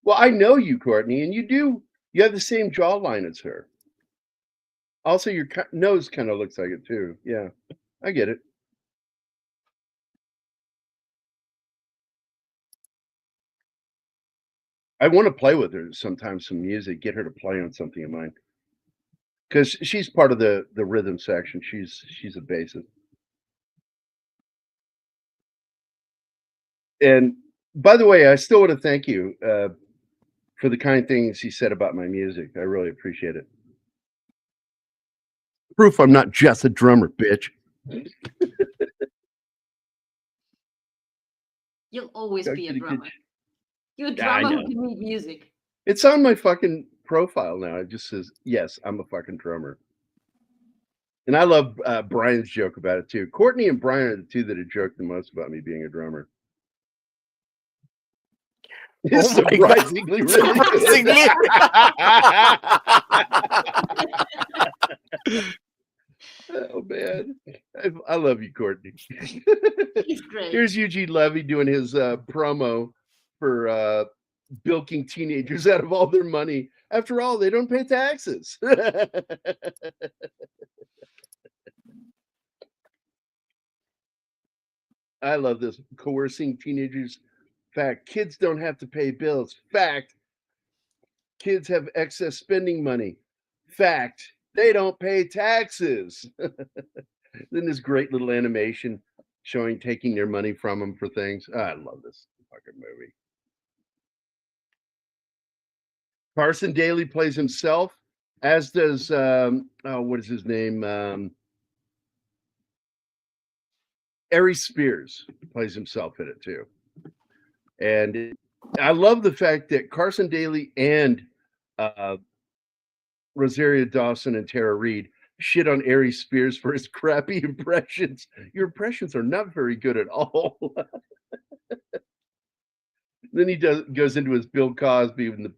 Well, I know you, Courtney, and you have the same jawline as her. Also, your nose kind of looks like it too. Yeah, I get it. I want to play with her sometimes, some music, get her to play on something of mine. Because she's part of the rhythm section. She's a bassist. And by the way, I still want to thank you for the kind things you said about my music. I really appreciate it. Proof I'm not just a drummer, bitch. You'll always be a drummer. You're a drummer who can make music. It's on my fucking profile now. It just says, yes, I'm a fucking drummer. And I love Brian's joke about it too. Courtney and Brian are the two that have joked the most about me being a drummer. It's surprisingly really Oh man, I love you, Courtney. He's great. Here's Eugene Levy doing his promo for bilking teenagers out of all their money. After all, they don't pay taxes. I love this. Coercing teenagers. Fact, kids don't have to pay bills. Fact, kids have excess spending money. Fact, they don't pay taxes. Then this great little animation showing taking their money from them for things. I love this fucking movie. Carson Daly plays himself, as does what is his name? Aries Spears plays himself in it too. And I love the fact that Carson Daly and Rosario Dawson and Tara Reid shit on Aries Spears for his crappy impressions. Your impressions are not very good at all. Then he goes into his Bill Cosby and the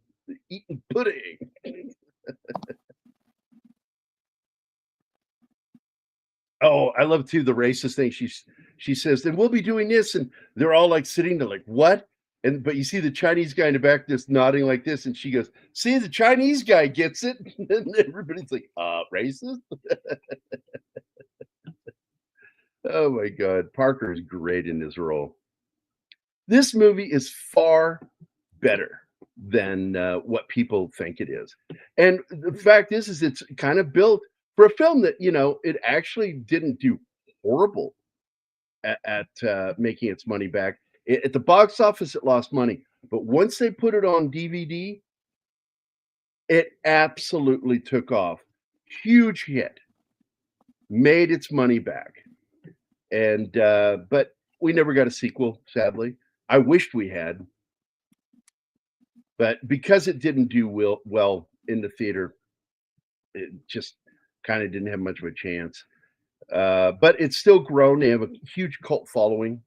eating pudding. Oh, I love too the racist thing. She says, then we'll be doing this, and they're all like sitting there like, what? But you see the Chinese guy in the back just nodding like this, and she goes, see, the Chinese guy gets it. And everybody's like, racist? Oh my God. Parker is great in this role. This movie is far better than what people think it is. And the fact is it's kind of built for a film that, you know, it actually didn't do horrible at making its money back. At the box office, it lost money. But once they put it on DVD, it absolutely took off. Huge hit. Made its money back. And but we never got a sequel, sadly. I wished we had. But because it didn't do well in the theater, it just kind of didn't have much of a chance. But it's still grown. They have a huge cult following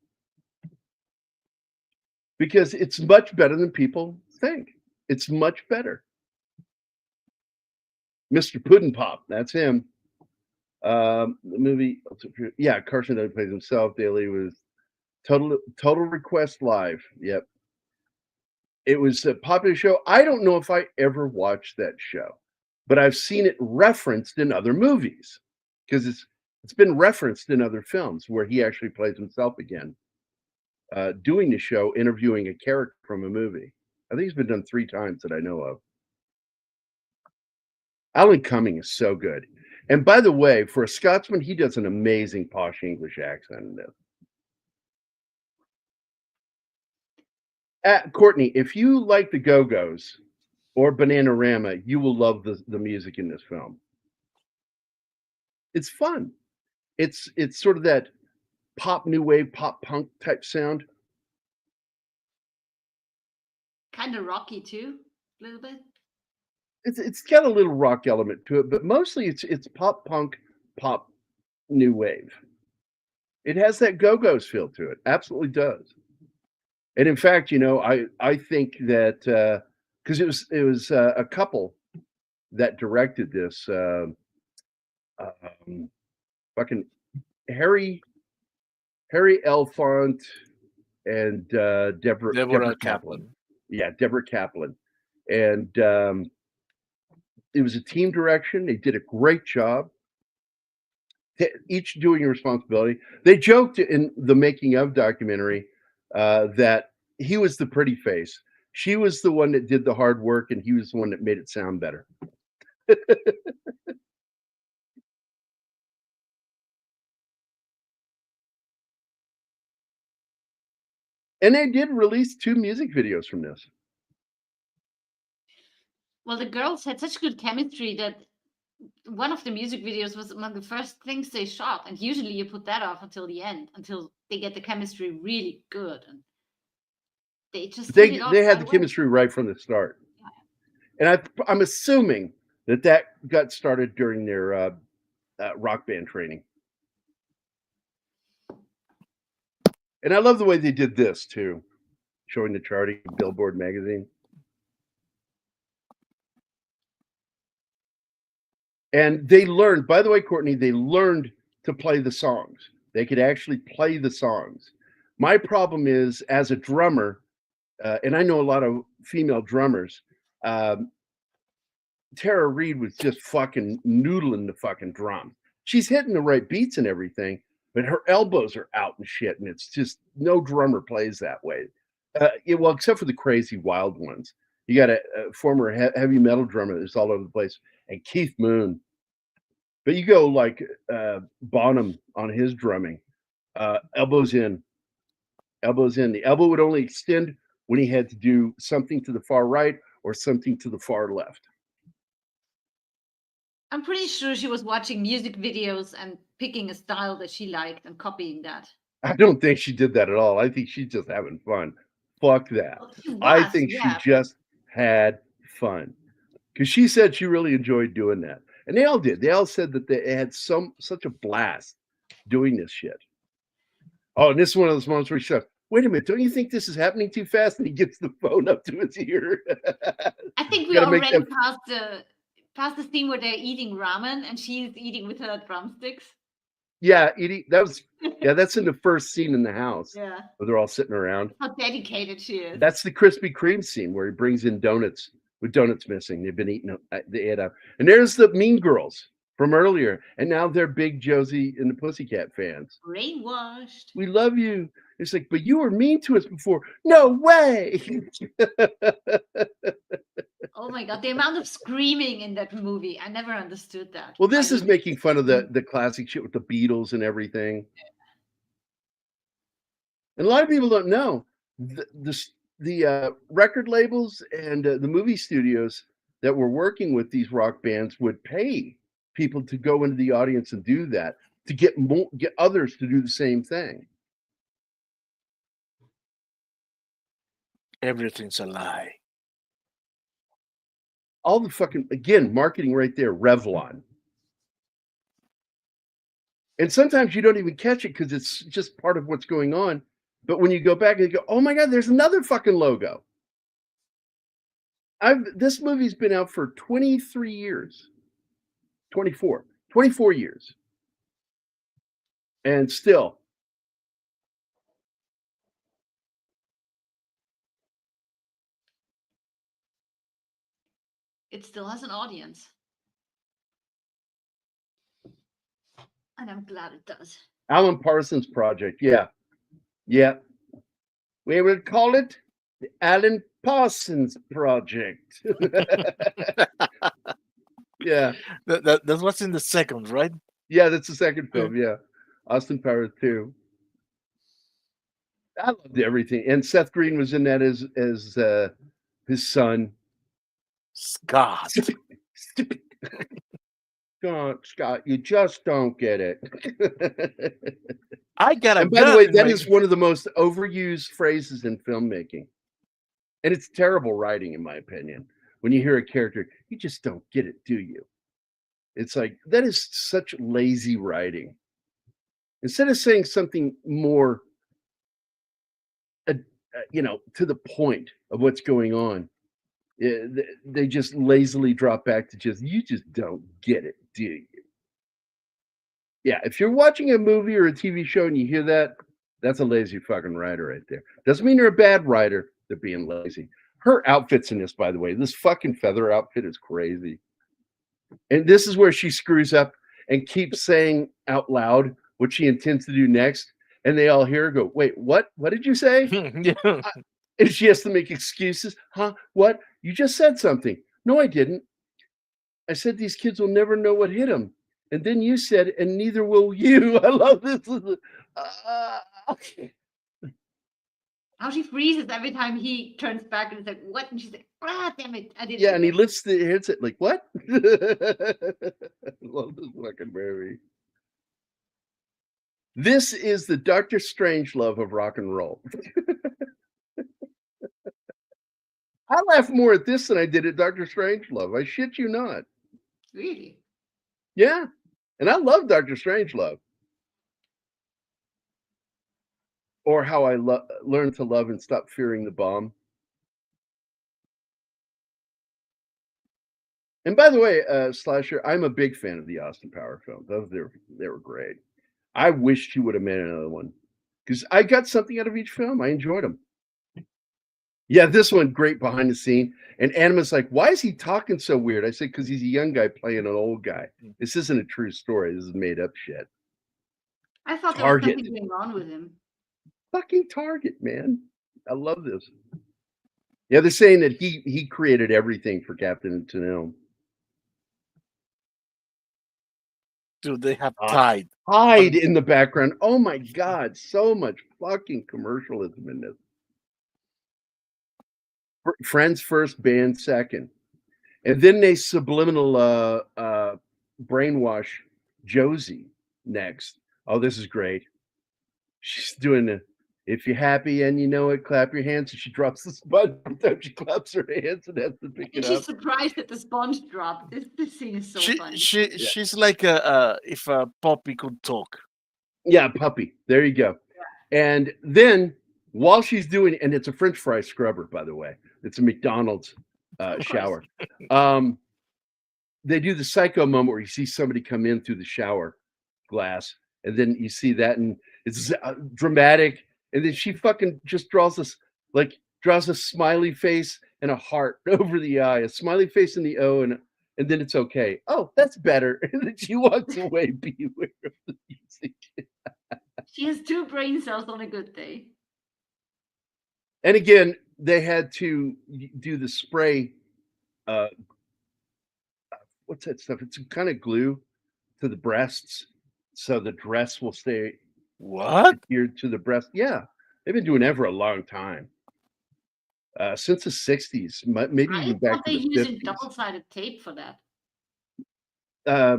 because it's much better than people think. It's much better. Mr. Puddin' Pop, that's him. The movie, yeah, Carson Daly plays himself. Daly was Total Request Live. Yep. It was a popular show. I don't know if I ever watched that show, but I've seen it referenced in other movies because it's been referenced in other films where he actually plays himself again, doing the show, interviewing a character from a movie. I think it's been done 3 times that I know of. Alan Cumming is so good. And by the way, for a Scotsman, he does an amazing posh English accent in this. Courtney, if you like the Go-Go's or Bananarama, you will love the music in this film. It's fun. It's sort of that pop new wave, pop punk type sound. Kind of rocky too, a little bit. It's got a little rock element to it, but mostly it's pop punk, pop new wave. It has that Go-Go's feel to it. Absolutely does. And in fact, you know, I think that because it was a couple that directed this, fucking Harry Elfont and Deborah Kaplan. Yeah, Deborah Kaplan, and it was a team direction. They did a great job. Each doing a responsibility. They joked in the making of documentary that he was the pretty face. She was the one that did the hard work, and he was the one that made it sound better. And they did release 2 music videos from this. Well, the girls had such good chemistry that one of the music videos was among the first things they shot. And usually you put that off until the end, until they get the chemistry really good. And they just they had the chemistry right from the start. Yeah. And I'm assuming that got started during their rock band training. And I love the way they did this too, showing the charting Billboard magazine. And they learned, by the way, Courtney, they learned to play the songs. They could actually play the songs. My problem is, as a drummer, and I know a lot of female drummers, Tara Reid was just fucking noodling the fucking drum. She's hitting the right beats and everything, but her elbows are out and shit, and it's just no drummer plays that way. Well, except for the crazy wild ones. You got a former heavy metal drummer that's all over the place, and Keith Moon. But you go like Bonham on his drumming, elbows in. The elbow would only extend when he had to do something to the far right or something to the far left. I'm pretty sure she was watching music videos and picking a style that she liked and copying that. I don't think she did that at all. I think she's just having fun. Fuck that. I think she just had fun. Because she said she really enjoyed doing that. And they all did. They all said that they had such a blast doing this shit. Oh, and this is one of those moments where he said, wait a minute, don't you think this is happening too fast? And he gets the phone up to his ear. I think we already past the scene where they're eating ramen and she's eating with her drumsticks. Yeah, that's in the first scene in the house. Yeah. Where they're all sitting around. How dedicated she is. That's the Krispy Kreme scene where he brings in donuts with donuts missing. They've been eating the ate up. And there's the Mean Girls from earlier. And now they're big Josie and the Pussycat fans. Brainwashed. We love you. It's like, but you were mean to us before. No way. Oh my God, the amount of screaming in that movie. I never understood that. Well, this is making fun of the classic shit with the Beatles and everything. And a lot of people don't know the record labels and the movie studios that were working with these rock bands would pay people to go into the audience and do that to get others to do the same thing. Everything's a lie. All the fucking, again, marketing right there, Revlon. And sometimes you don't even catch it because it's just part of what's going on. But when you go back and you go, oh my God, there's another fucking logo. This movie's been out for 23 years. 24 years. And still. It still has an audience. And I'm glad it does. Alan Parsons Project. Yeah. Yeah. We would call it the Alan Parsons Project. Yeah. That's what's in the second, right? Yeah, that's the second film. Yeah. Austin Powers 2. I loved everything. And Seth Green was in that as his son. Scott. Scott, you just don't get it. I got And by the way, that is one of the most overused phrases in filmmaking. And it's terrible writing, in my opinion. When you hear a character, you just don't get it, do you? It's like, that is such lazy writing. Instead of saying something more, to the point of what's going on, they just lazily drop back to you just don't get it, do you? Yeah, if you're watching a movie or a TV show and you hear that, that's a lazy fucking writer right there. Doesn't mean you're a bad writer. They're being lazy. Her outfits in this, by the way, this fucking feather outfit is crazy. And this is where she screws up and keeps saying out loud what she intends to do next. And they all hear her go, wait, what? What did you say? Yeah. And she has to make excuses. Huh? What? You just said something. No, I didn't. I said these kids will never know what hit them. And then you said, and neither will you. I love this. How she freezes every time he turns back and is like, what? And she's like, damn it. I didn't. Yeah, and he lifts the headset like, what? I love this fucking movie. This is the Dr. Strangelove of rock and roll. I laugh more at this than I did at Dr. Strangelove. I shit you not. Really? Yeah. And I love Dr. Strangelove. Or How I Learned to Love and Stop Fearing the Bomb. And by the way, Slasher, I'm a big fan of the Austin Powers films. They were great. I wished he would have made another one because I got something out of each film. I enjoyed them. Yeah, this one, great behind the scene. And Anima's like, why is he talking so weird? I said, because he's a young guy playing an old guy. This isn't a true story. This is made up shit. I thought there was something going on with him. Fucking Target, man. I love this. Yeah, they're saying that he created everything for Captain Tennille. Dude, they have Tide in the background. Oh my God, so much fucking commercialism in this. Friends first, band second. And then they subliminal brainwash Josie next. Oh, this is great. She's doing the, if you're happy and you know it, clap your hands. And she drops the sponge. Every time she claps her hands and has to pick it up. She's surprised that the sponge dropped. This scene is so funny. She's like if a puppy could talk. Yeah, puppy. There you go. Yeah. And then while she's doing, and it's a French fry scrubber, by the way. It's a McDonald's shower. They do the psycho moment where you see somebody come in through the shower glass, and then you see that, and it's dramatic. And then she fucking just draws a smiley face and a heart over the eye, a smiley face in the O, and then it's okay. Oh, that's better. And then she walks away. Beware of the music. She has 2 brain cells on a good day. And again, they had to do the spray. What's that stuff? It's kind of glue to the breasts, so the dress will stay adhered to the breast. Yeah, they've been doing that for a long time, since the '60s, maybe even back to the 50s. They using double-sided tape for that.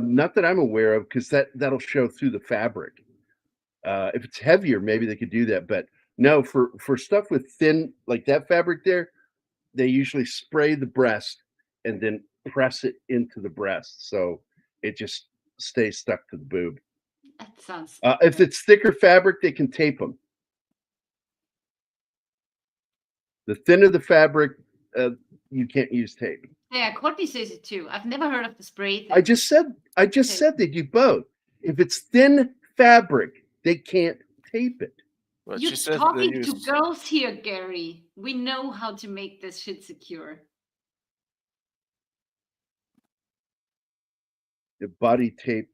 Not that I'm aware of, because that'll show through the fabric. If it's heavier, maybe they could do that, but no, for stuff with thin, like that fabric there, they usually spray the breast and then press it into the breast, so it just stays stuck to the boob. I That sounds. If it's thicker fabric, they can tape them. The thinner the fabric, you can't use tape. Yeah, Courtney says it too. I've never heard of the spray thing. I just said they do both. If it's thin fabric, they can't tape it. Well, You're she says they talking use. to girls here, Gary. We know how to make this shit secure. The body tape.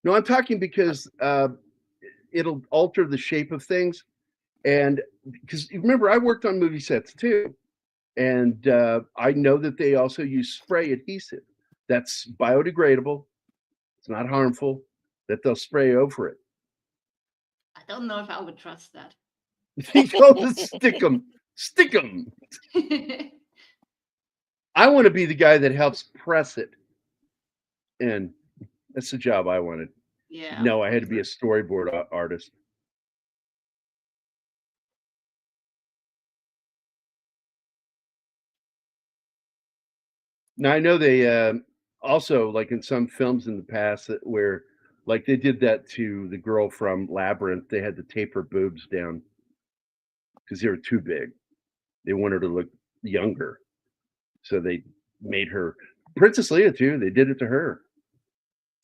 No, I'm talking because it'll alter the shape of things. And because remember, I worked on movie sets too. And I know that they also use spray adhesive. That's biodegradable. It's not harmful. That they'll spray over it. I don't know if I would trust that. You go to stick them. Stick them. I want to be the guy that helps press it. And that's the job I wanted. Yeah. No, I had to be a storyboard artist. Now I know they also, like in some films in the past, where like they did that to the girl from Labyrinth. They had to tape her boobs down because they were too big. They wanted her to look younger, so they made her Princess Leia too. They did it to her.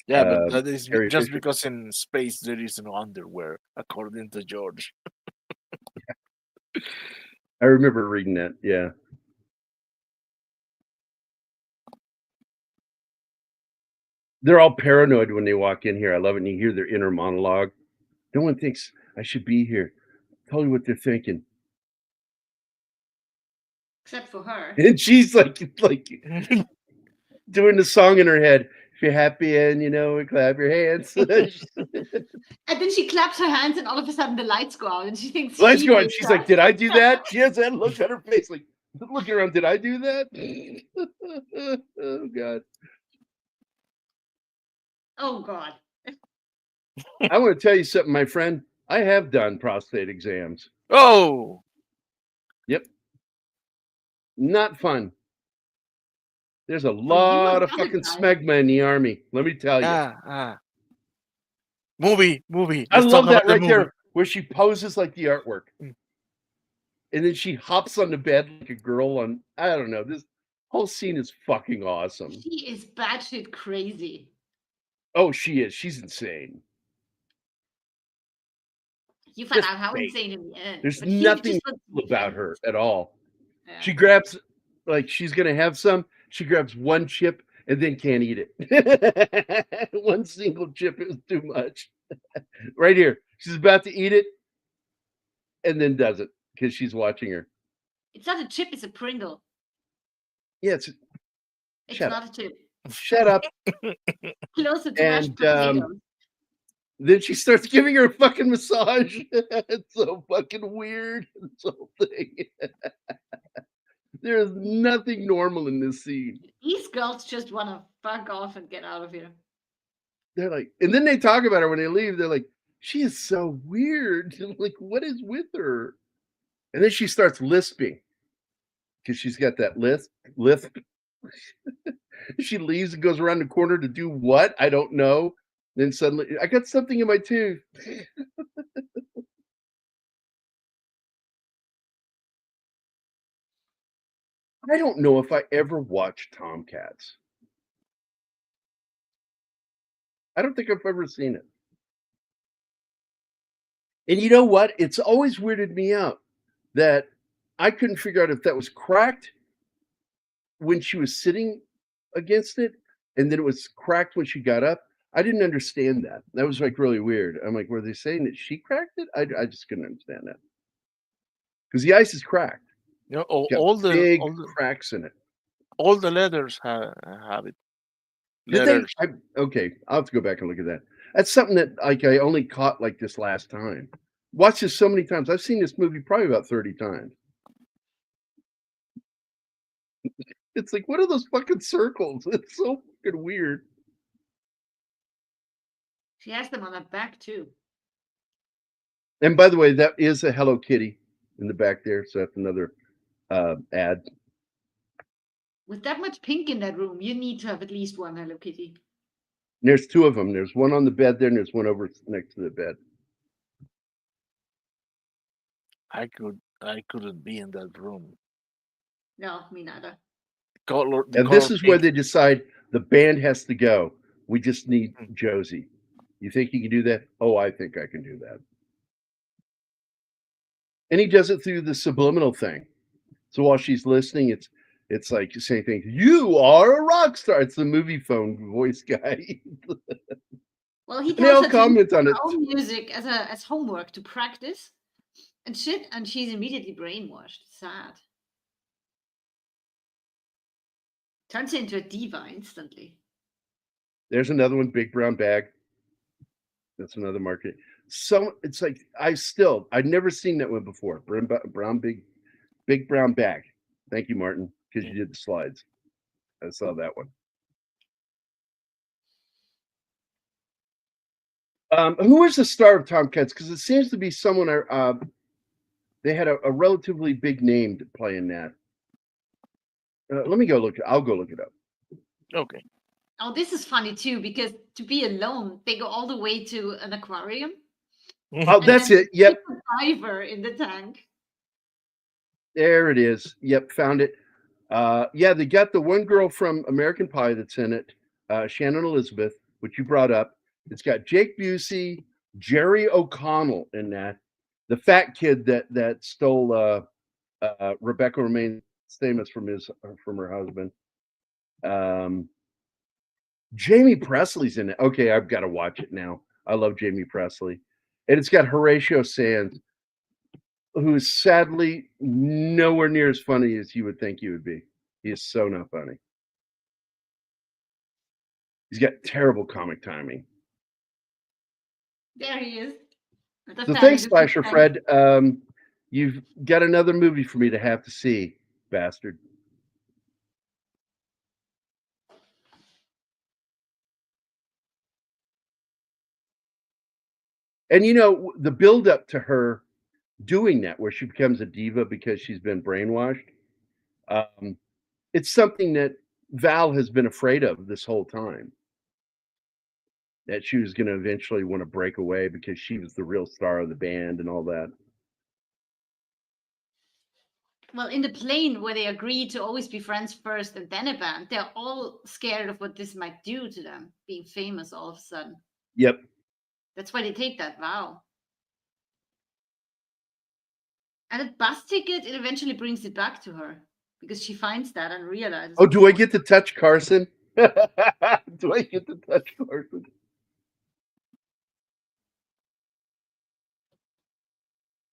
Yeah, but that is Carrie just Fisher. because in space there is no underwear, according to George. I remember reading that. Yeah. They're all paranoid when they walk in here. I love it. And you hear their inner monologue. No one thinks I should be here. Tell you what they're thinking. Except for her. And she's like doing the song in her head. If you're happy and clap your hands. And then she claps her hands and all of a sudden the lights go out and she thinks Lights she go out. did She's that. like, did I do that? She has that look on her face, like looking around. Did I do that? Oh God. Oh God. I want to tell you something, my friend. I have done prostate exams. Oh, Yep. Not fun. There's a lot of fucking smegma in the army. Let me tell you. Movie. I Let's love talk that about the right movie. there, where she poses like the artwork, and then she hops on the bed like a girl on. I don't know. This whole scene is fucking awesome. She is batshit crazy. Oh, she is. She's insane. You find Just out how fake. insane in the end. There's but he nothing just looks about her at all. Yeah. She grabs, like she's gonna have some. She grabs one chip and then can't eat it. One single chip is too much. Right here, she's about to eat it, and then does it because she's watching her. It's not a chip, it's a Pringle. Yeah, It's Shut not a chip. shut up. Closer to mashed And potatoes. then she starts giving her a fucking massage. It's so fucking weird. This whole thing. There's nothing normal in this scene. These girls just want to fuck off and get out of here. They're like, and then they talk about her when they leave. They're like, she is so weird. Like, what is with her? And then she starts lisping because she's got that lisp. She leaves and goes around the corner to do what? I don't know. Then suddenly, I got something in my tooth. I don't know if I ever watched Tomcats. I don't think I've ever seen it. And you know what? It's always weirded me out that I couldn't figure out if that was cracked when she was sitting against it, and then it was cracked when she got up. I didn't understand that. That was like really weird. I'm like, were they saying that she cracked it? I just couldn't understand that because the ice is cracked. You know, It's got all the big cracks in it. all the letters have it. Did they? Letters. Okay, I'll have to go back and look at that. That's something that like I only caught like this last time. Watched this so many times. I've seen this movie probably about 30 times. It's like, what are those fucking circles? It's so fucking weird. She has them on her back too. And by the way, that is a Hello Kitty in the back there. So that's another ad. With that much pink in that room, you need to have at least one Hello Kitty. And there's two of them. There's one on the bed there, and there's one over next to the bed. I couldn't be in that room. No, me neither. And this is where they decide the band has to go. We just need Josie. You think you can do that? Oh, I think I can do that. And he does it through the subliminal thing. So while she's listening, it's like saying things. You are a rock star. It's the movie phone voice guy. Well, he And they all tells her to comment use on it. her own music as homework to practice and shit, and she's immediately brainwashed. Sad. Turns into a diva instantly. There's another one, Big Brown Bag. That's another market. So it's like I'd never seen that one before. Brown Big Brown Bag. Thank you, Martin, because you did the slides. I saw that one. Who is the star of Tom Cats? Because it seems to be someone. They had a relatively big name to play in that. Let me go look. I'll go look it up. Okay. Oh, this is funny too, because to be alone, they go all the way to an aquarium. Oh, that's it. Yep. A diver in the tank. There it is. Yep, found it. Yeah, they got the one girl from American Pie that's in it, Shannon Elizabeth, which you brought up. It's got Jake Busey, Jerry O'Connell in that, the fat kid that stole Rebecca Romijn Stamos from her husband. Jamie Presley's in it. Okay, I've got to watch it now. I love Jamie Presley. And it's got Horatio Sands, who is sadly nowhere near as funny as you would think he would be. He is so not funny. He's got terrible comic timing. There he is. So thanks, Slasher Fred. You've got another movie for me to have to see, bastard. And you know, the build-up to her doing that, where she becomes a diva because she's been brainwashed, it's something that Val has been afraid of this whole time. That she was going to eventually want to break away because she was the real star of the band and all that. Well, in the plane where they agreed to always be friends first and then a band, they're all scared of what this might do to them, being famous all of a sudden. Yep. That's why they take that vow. And a bus ticket, it eventually brings it back to her because she finds that and realizes. Oh, do I get to touch Carson? Do I get to touch Carson?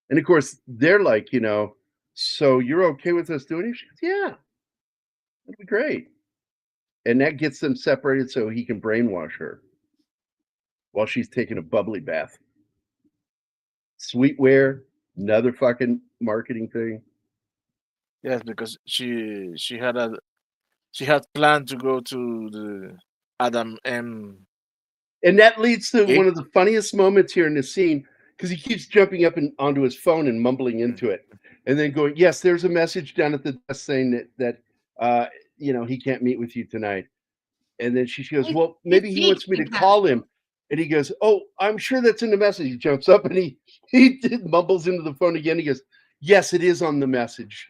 And of course, they're like, you know, so you're okay with us doing it? She goes, yeah, that'd be great. And that gets them separated so he can brainwash her while she's taking a bubbly bath. Sweetware, another fucking marketing thing. Yes, because she had planned to go to the Adam M. And that leads to one of the funniest moments here in the scene, because he keeps jumping up and onto his phone and mumbling into it, and then going, "Yes, there's a message down at the desk saying that you know, he can't meet with you tonight." And then she goes, "Well, maybe he wants me to call him." And he goes, "Oh, I'm sure that's in the message." He jumps up and he mumbles into the phone again. He goes, "Yes, it is on the message."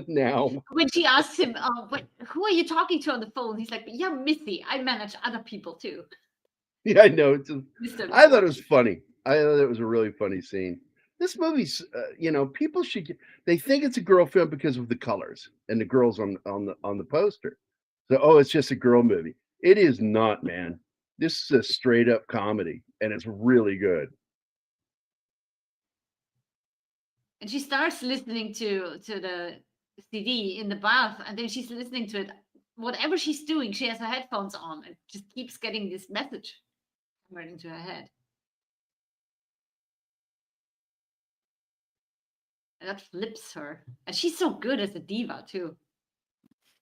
Now, when she asks him, "Who are you talking to on the phone?" He's like, "Yeah, Missy. I manage other people too." Yeah, I know. I thought it was funny. I thought it was a really funny scene. This movie's, you know, people they think it's a girl film because of the colors and the girls on the poster. So, oh, it's just a girl movie. It is not, man. This is a straight up comedy, and it's really good. And she starts listening to the CD in the bath, and then she's listening to it. Whatever she's doing, she has her headphones on and just keeps getting this message right into her head. And that flips her. And she's so good as a diva, too.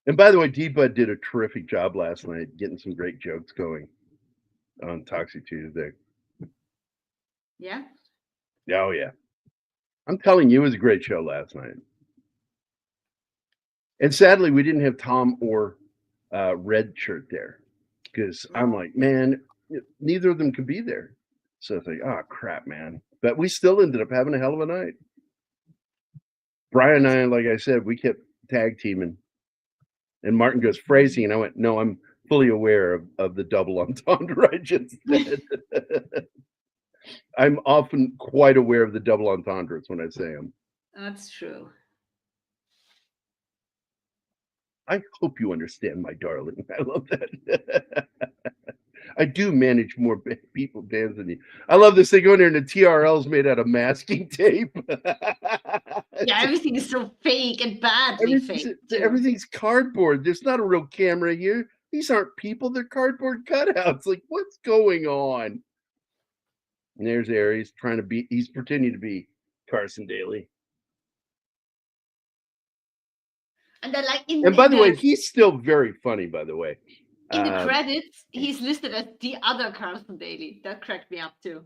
And by the way, D-Bud did a terrific job last night getting some great jokes going on Toxic Tuesday. Yeah? Oh, yeah. I'm telling you, it was a great show last night. And sadly, we didn't have Tom or Red Shirt there. because I'm like, man, neither of them could be there. So it's like, oh crap, man. But we still ended up having a hell of a night. Brian and I, like I said, we kept tag teaming. And Martin goes, phrasing, and I went, no, I'm fully aware of the double entendre I just said. I'm often quite aware of the double entendres when I say them. That's true. I hope you understand, my darling. I love that. I do manage more people bands than you. I love this. They go in there and the TRL's made out of masking tape. Yeah, everything is so fake and badly fake. Everything's cardboard. There's not a real camera here. These aren't people. They're cardboard cutouts. Like, what's going on? And there's Aries trying to be, he's pretending to be Carson Daly. And then, like, and by the way, he's still very funny, by the way. In the credits, he's listed as the other Carson Daly. That cracked me up too.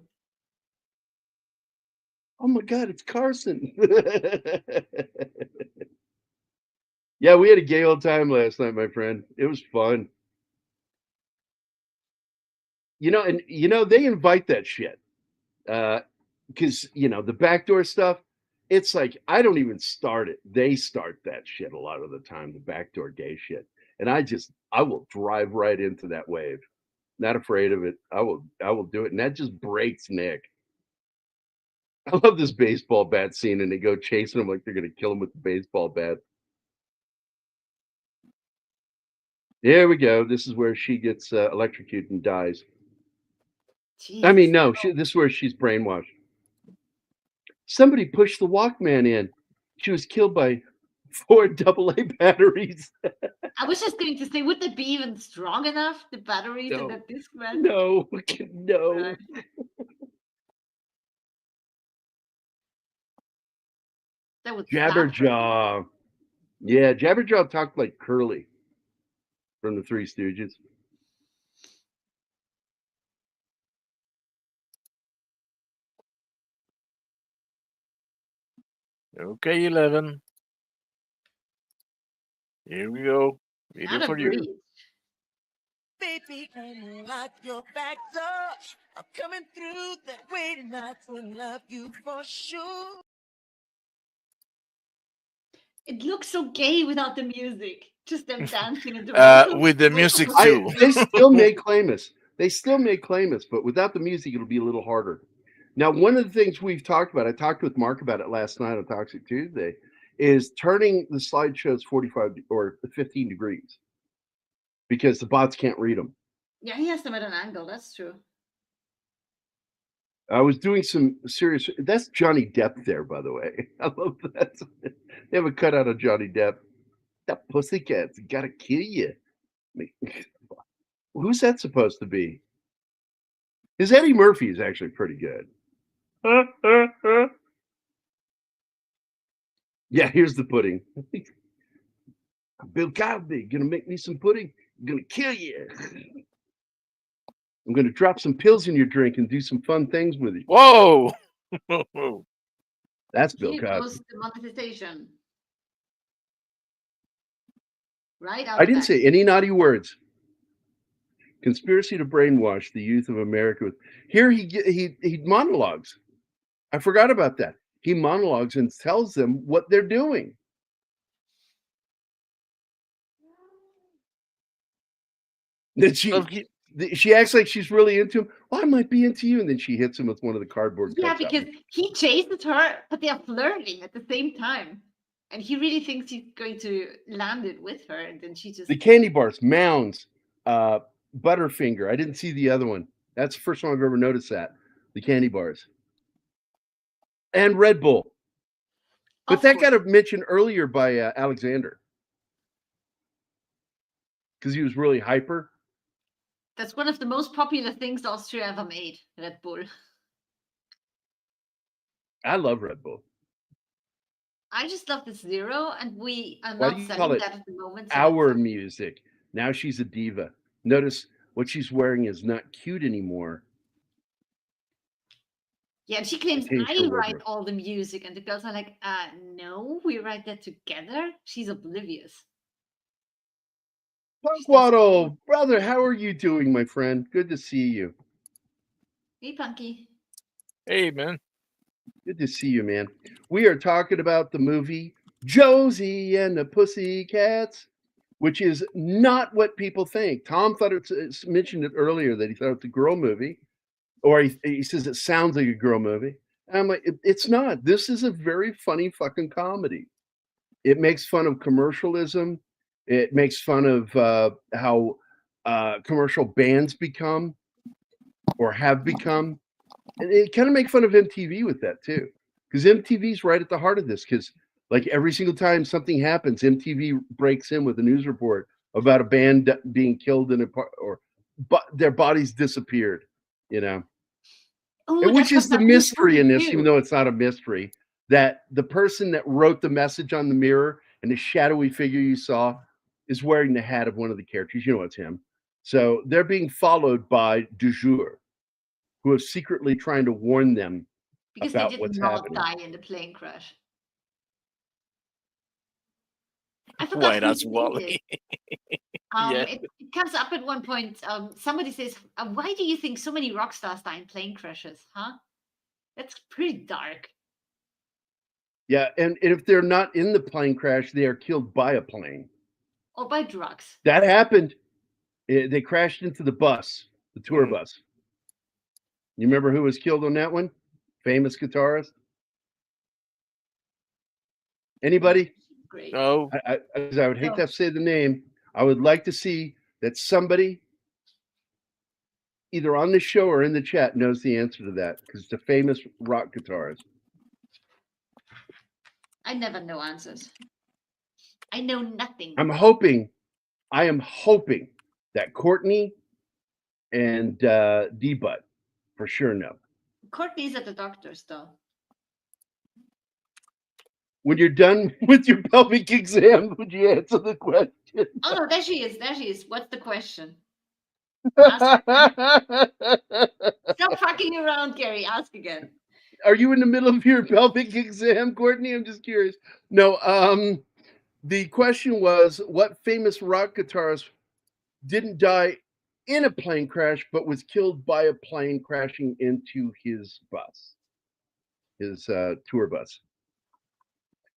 Oh my God, it's Carson. Yeah, we had a gay old time last night, my friend. It was fun. You know, and they invite that shit. Because the backdoor stuff, it's like I don't even start it. They start that shit a lot of the time, the backdoor gay shit. And I will drive right into that wave. Not afraid of it. I will do it. And that just breaks Nick. I love this baseball bat scene, and they go chasing him like they're gonna kill him with the baseball bat. There we go. This is where she gets electrocuted and dies. Jesus. I mean, no, this is where she's brainwashed. Somebody pushed the Walkman in. She was killed by 4 AA batteries. I was just going to say, would they be even strong enough, the batteries in that Discman? No, no. That was Jabberjaw. Yeah, Jabberjaw talked like Curly from the Three Stooges. Okay, 11. Here we go. Video for you. Baby, unlock your back door. I'm coming through that way tonight to love you for sure. It looks so gay without the music. Just them dancing in the with the music too. They still may claim us. But without the music, it'll be a little harder. Now, one of the things we've talked about, I talked with Mark about it last night on Toxic Tuesday, is turning the slideshows 45 or 15 degrees because the bots can't read them. Yeah, he has them at an angle. That's true. I was doing some serious. That's Johnny Depp there, by the way. I love that. They have a cutout of Johnny Depp. That pussycat's gotta kill you. Who's that supposed to be? His Eddie Murphy is actually pretty good. Yeah, here's the pudding. Bill Cosby, gonna make me some pudding. I'm gonna kill you. I'm gonna drop some pills in your drink and do some fun things with you. Whoa! That's Bill Here Cosby. goes the monetization. Right? I didn't say any naughty words. Conspiracy to brainwash the youth of America. Here he monologues. I forgot about that. He monologues and tells them what they're doing. Then she acts like she's really into him. Well, I might be into you, and then she hits him with one of the cardboard. Yeah, because he chases her, but they are flirting at the same time, and he really thinks he's going to land it with her, and then she just the candy bars, Mounds, Butterfinger. I didn't see the other one. That's the first time I've ever noticed that. The candy bars. And Red Bull. But that got mentioned earlier by Alexander. Because he was really hyper. That's one of the most popular things Austria ever made, Red Bull. I love Red Bull. I just love the zero, and we are not selling that at the moment. So our music. Now she's a diva. Notice what she's wearing is not cute anymore. Yeah, and she claims I write all the music, and the girls are like, no, we write that together. She's oblivious. Punkwaddle, brother, how are you doing, my friend? Good to see you. Hey, Punky. Hey, man. Good to see you, man. We are talking about the movie Josie and the Pussycats, which is not what people think. Tom thought it's mentioned it earlier that he thought it's a girl movie, or he says it sounds like a girl movie. And I'm like, it's not. This is a very funny fucking comedy. It makes fun of commercialism. It makes fun of how commercial bands become or have become. And it kind of make fun of MTV with that too, because MTV's right at the heart of this. Because like every single time something happens, MTV breaks in with a news report about a band being killed in or their bodies disappeared. You know, Oh, which is the mystery in this, too. even though it's not a mystery. That the person that wrote the message on the mirror and the shadowy figure you saw is wearing the hat of one of the characters. You know it's him. So they're being followed by du jour, who is secretly trying to warn them because about they did what's not happening. die in the plane crash. I forgot Why, who that's did Wally. it. Yeah. It comes up at one point. Somebody says, "Why do you think so many rock stars die in plane crashes?" Huh? That's pretty dark. Yeah, and if they're not in the plane crash, they are killed by a plane. Or by drugs. That happened. They crashed into the bus, the tour bus. You remember who was killed on that one? Famous guitarist? Anybody? Great. No. I would hate to say the name. I would like to see that somebody either on the show or in the chat knows the answer to that, because it's a famous rock guitarist. I never know answers. I know nothing. I am hoping that Courtney and D-Butt for sure know. Courtney's at the doctor's though. When you're done with your pelvic exam, would you answer the question? Oh no, there she is. There she is. What's the question? Stop fucking around, Gary. Ask again. Are you in the middle of your pelvic exam, Courtney? I'm just curious. No, the question was, what famous rock guitarist didn't die in a plane crash, but was killed by a plane crashing into his bus, his tour bus?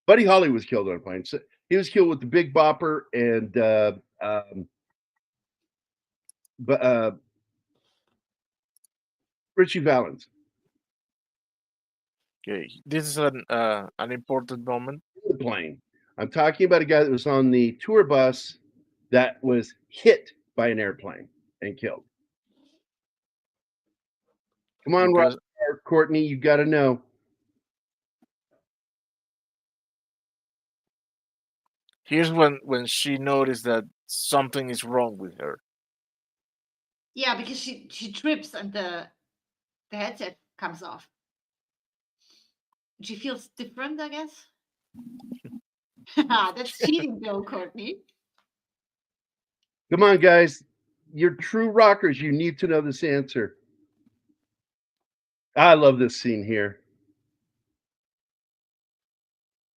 Buddy Holly was killed on a plane. So he was killed with the Big Bopper and Richie Valens. Okay, this is an important moment. The plane. I'm talking about a guy that was on the tour bus that was hit by an airplane and killed. Come on, Rob, Courtney, you got to know. Here's when she noticed that something is wrong with her. Yeah, because she trips and the headset comes off. She feels different, I guess. That's cheating though, Courtney. Come on, guys. You're true rockers. You need to know this answer. I love this scene here.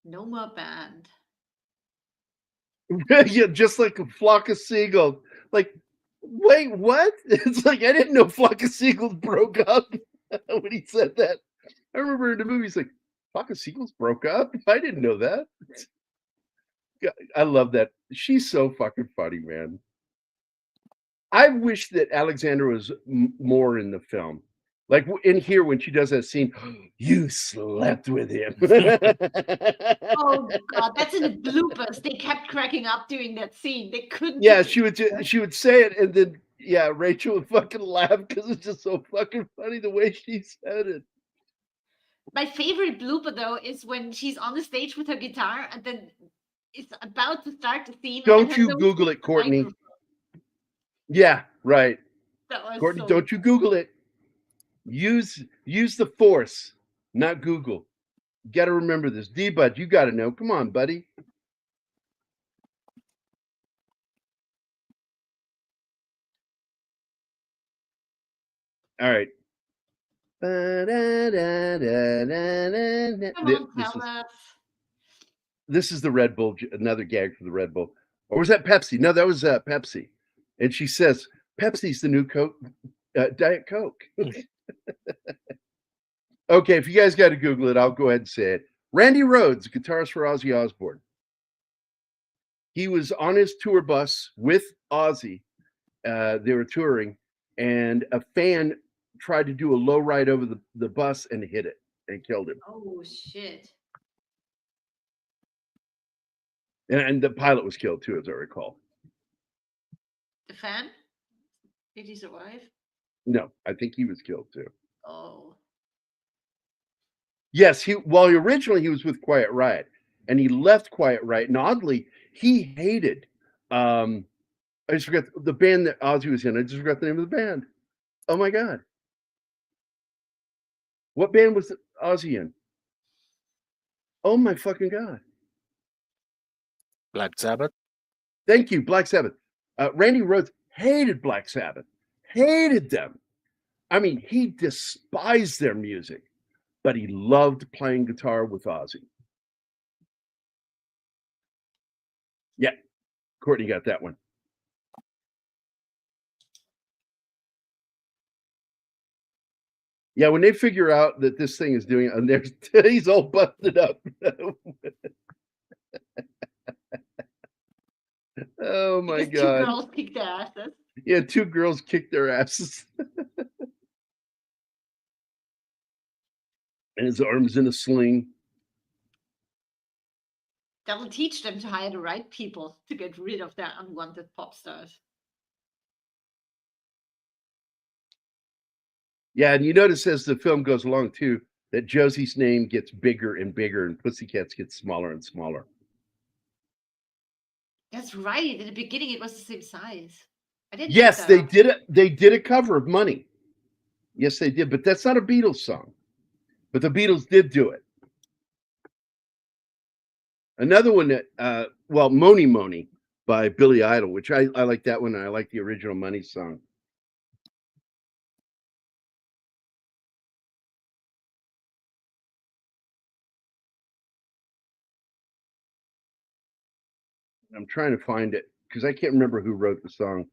No more band. Yeah, just like a flock of seagulls. Like, wait, what? It's like I didn't know flock of seagulls broke up when he said that. I remember in the movie, he's like, flock of seagulls broke up? I didn't know that. I love that. She's so fucking funny, man. I wish that Alexandra was more in the film. Like in here when she does that scene, you slept with him. Oh God, that's in the bloopers. They kept cracking up during that scene. They couldn't. Yeah, she would say it, and then Rachel would fucking laugh because it's just so fucking funny the way she said it. My favorite blooper though is when she's on the stage with her guitar and then it's about to start the scene. Don't you Google it, Courtney? Yeah, right. Courtney, don't you Google it. Use the force, not Google. You got to remember this. D-Bud, you got to know. Come on, buddy. All right. This is the Red Bull, another gag for the Red Bull. Or was that Pepsi? No, that was Pepsi. And she says, Pepsi's the new Coke, Diet Coke. Okay, if you guys got to Google it, I'll go ahead and say it. Randy Rhoads, guitarist for Ozzy Osbourne. He was on his tour bus with Ozzy. They were touring, and a fan tried to do a low ride over the bus and hit it and killed him. Oh, shit. And the pilot was killed too, as I recall. The fan? Did he survive? No, I think he was killed too. Oh. Yes, originally he was with Quiet Riot, and he left Quiet Riot, and oddly, he hated I just forgot the band that Ozzy was in. I just forgot the name of the band. Oh my god. What band was Ozzy in? Oh my fucking god. Black Sabbath. Thank you, Black Sabbath. Randy Rhoads hated Black Sabbath. Hated them. I mean, he despised their music, but he loved playing guitar with Ozzy. Yeah, Courtney got that one. Yeah, when they figure out that this thing is doing it, and he's all busted up. Oh my Because god. 2 girls kicked their asses. Yeah, 2 girls kicked their asses. And his arm's in a sling. That will teach them to hire the right people to get rid of their unwanted pop stars. Yeah, and you notice as the film goes along too, that Josie's name gets bigger and bigger and Pussycats gets smaller and smaller. That's right. In the beginning, it was the same size. I didn't. Yes, they did it. They did a cover of Money. Yes, they did, but that's not a Beatles song. But the Beatles did do it. Another one that, Moni Moni by Billy Idol, which I like that one. I like the original Money song. I'm trying to find it because I can't remember who wrote the song.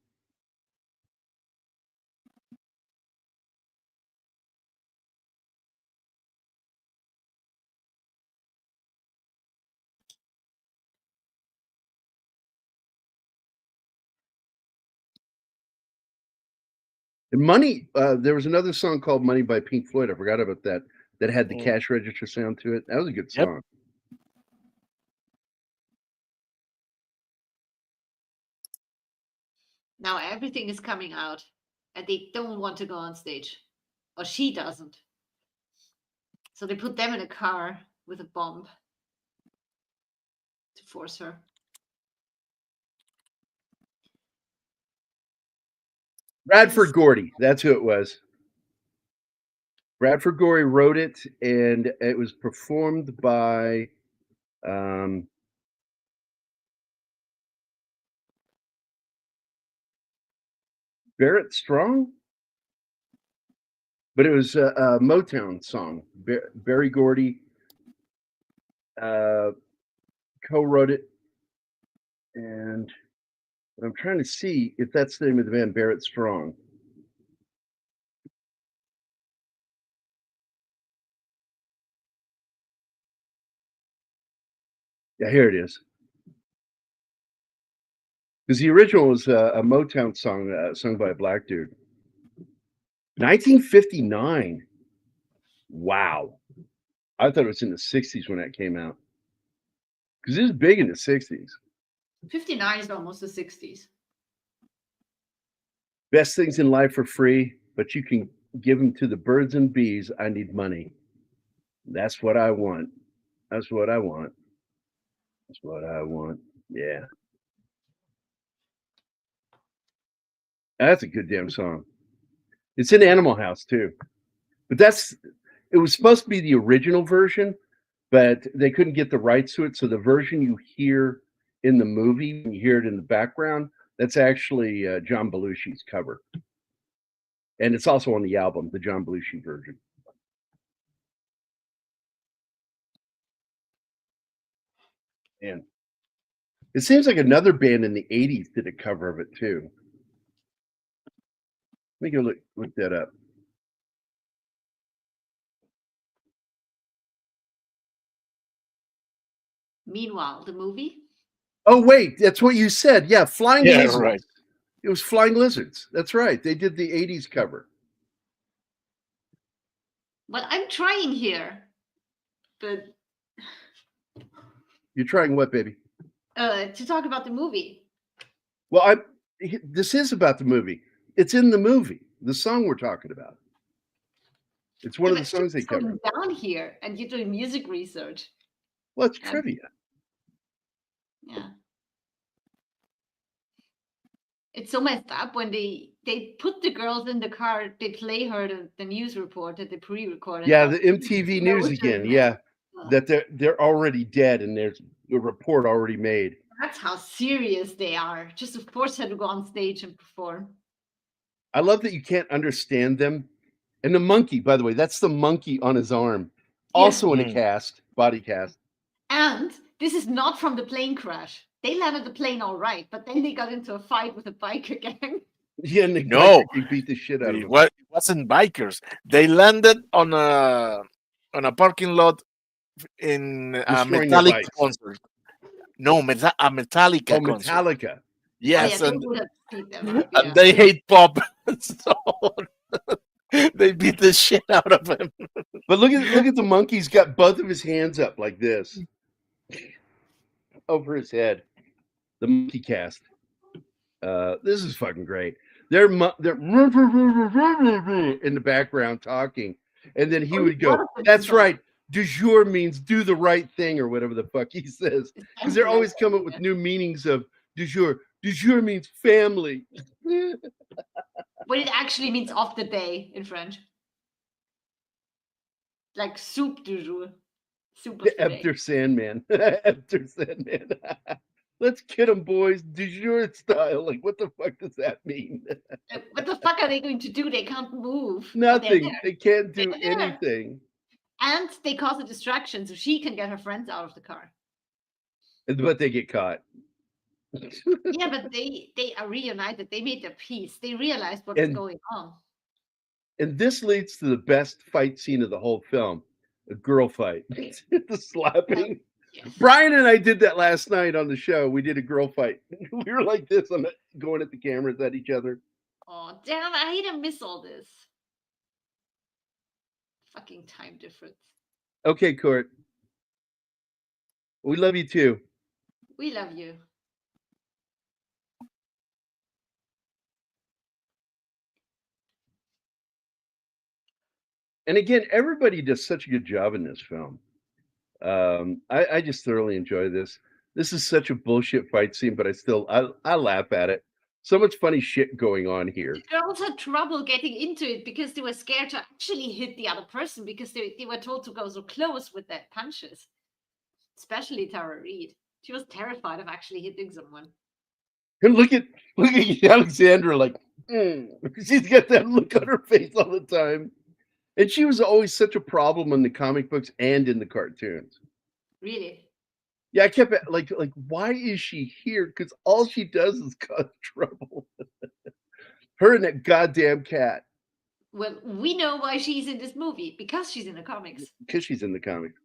And Money, there was another song called Money by Pink Floyd. I forgot about that. That had the cash register sound to it. That was a good song. Yep. Now everything is coming out, and they don't want to go on stage, or she doesn't. So they put them in a car with a bomb to force her. Bradford Gordy, that's who it was. Bradford Gordy wrote it, and it was performed by Barrett Strong, but it was a Motown song. Barry Gordy co-wrote it, and I'm trying to see if that's the name of the band, Barrett Strong. Yeah, here it is. Because the original was a Motown song sung by a black dude. 1959. Wow. I thought it was in the 60s when that came out. Because it was big in the 60s. 59 is almost the 60s. Best things in life are free, but you can give them to the birds and bees. I need money. That's what I want. That's what I want. That's what I want. Yeah. That's a good damn song. It's in Animal House too. But it was supposed to be the original version, but they couldn't get the rights to it. So the version you hear in the movie, you hear it in the background, that's actually John Belushi's cover. And it's also on the album, the John Belushi version. And It seems like another band in the 80s did a cover of it too. Let me go look that up. Meanwhile, the movie. Oh wait, that's what you said. Yeah, Flying Lizards. Right. It was Flying Lizards. That's right. They did the 80s cover. Well, I'm trying here, but You're trying what, baby? to talk about the movie. Well, this is about the movie. It's in the movie. The song we're talking about. It's one of the songs they covered. Down here, and you're doing music research. Well, it's trivia. Yeah. It's so messed up when they put the girls in the car, they play her the news report that they pre-recorded. Yeah, the MTV News again. Yeah, that they're already dead and there's a report already made. That's how serious they are. Just of course had to go on stage and perform. I love that you can't understand them. And the monkey, by the way, that's the monkey on his arm, also in a body cast. And this is not from the plane crash. They landed the plane all right, but then they got into a fight with a biker gang. Yeah, and they beat the shit out of them. It wasn't bikers. They landed on a parking lot in a Metallica concert. No, a Metallica concert. Metallica. Yes, and they hate pop, so they beat the shit out of him. But look at the monkey. He's got both of his hands up like this over his head. The monkey cast. This is fucking great. They're in the background talking, and then he would go, "That's right. Du jour means do the right thing," or whatever the fuck he says, because they're always coming up with new meanings of du jour. Du jour means family. But it actually means of the day in French. Like soup du jour. Soup of the day. After Sandman. After Sandman. Let's kid them, boys. Du jour style. Like, what the fuck does that mean? What the fuck are they going to do? They can't move. Nothing. They can't do anything. And they cause a distraction so she can get her friends out of the car. But they get caught. Yeah, but they are reunited. They made their peace. They realized what was going on. And this leads to the best fight scene of the whole film. A girl fight. The slapping. Yes. Brian and I did that last night on the show. We did a girl fight. We were like this, going at the cameras at each other. Oh, damn. I hate to miss all this. Fucking time difference. Okay, Court. We love you too. We love you. And again, everybody does such a good job in this film. I just thoroughly enjoy this. This is such a bullshit fight scene, but I laugh at it. So much funny shit going on here. The girls had trouble getting into it because they were scared to actually hit the other person because they were told to go so close with their punches. Especially Tara Reid. She was terrified of actually hitting someone. And look at Alexandra, like, she's got that look on her face all the time. And she was always such a problem in the comic books and in the cartoons. Really? Yeah, I kept like, why is she here? Because all she does is cause trouble. Her and that goddamn cat. Well, we know why she's in this movie because she's in the comics. Because she's in the comics.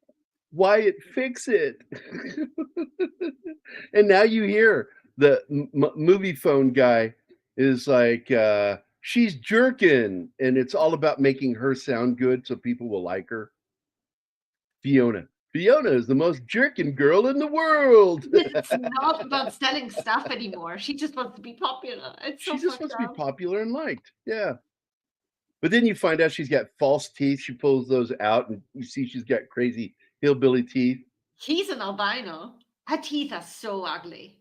Wyatt, fix it. And now you hear the movie phone guy is like, she's jerking, and it's all about making her sound good so people will like her. Fiona is the most jerking girl in the world. It's not about selling stuff anymore. She just wants to be popular. She just wants to be popular and liked. Yeah. But then you find out she's got false teeth. She pulls those out, and you see she's got crazy hillbilly teeth. He's an albino. Her teeth are so ugly.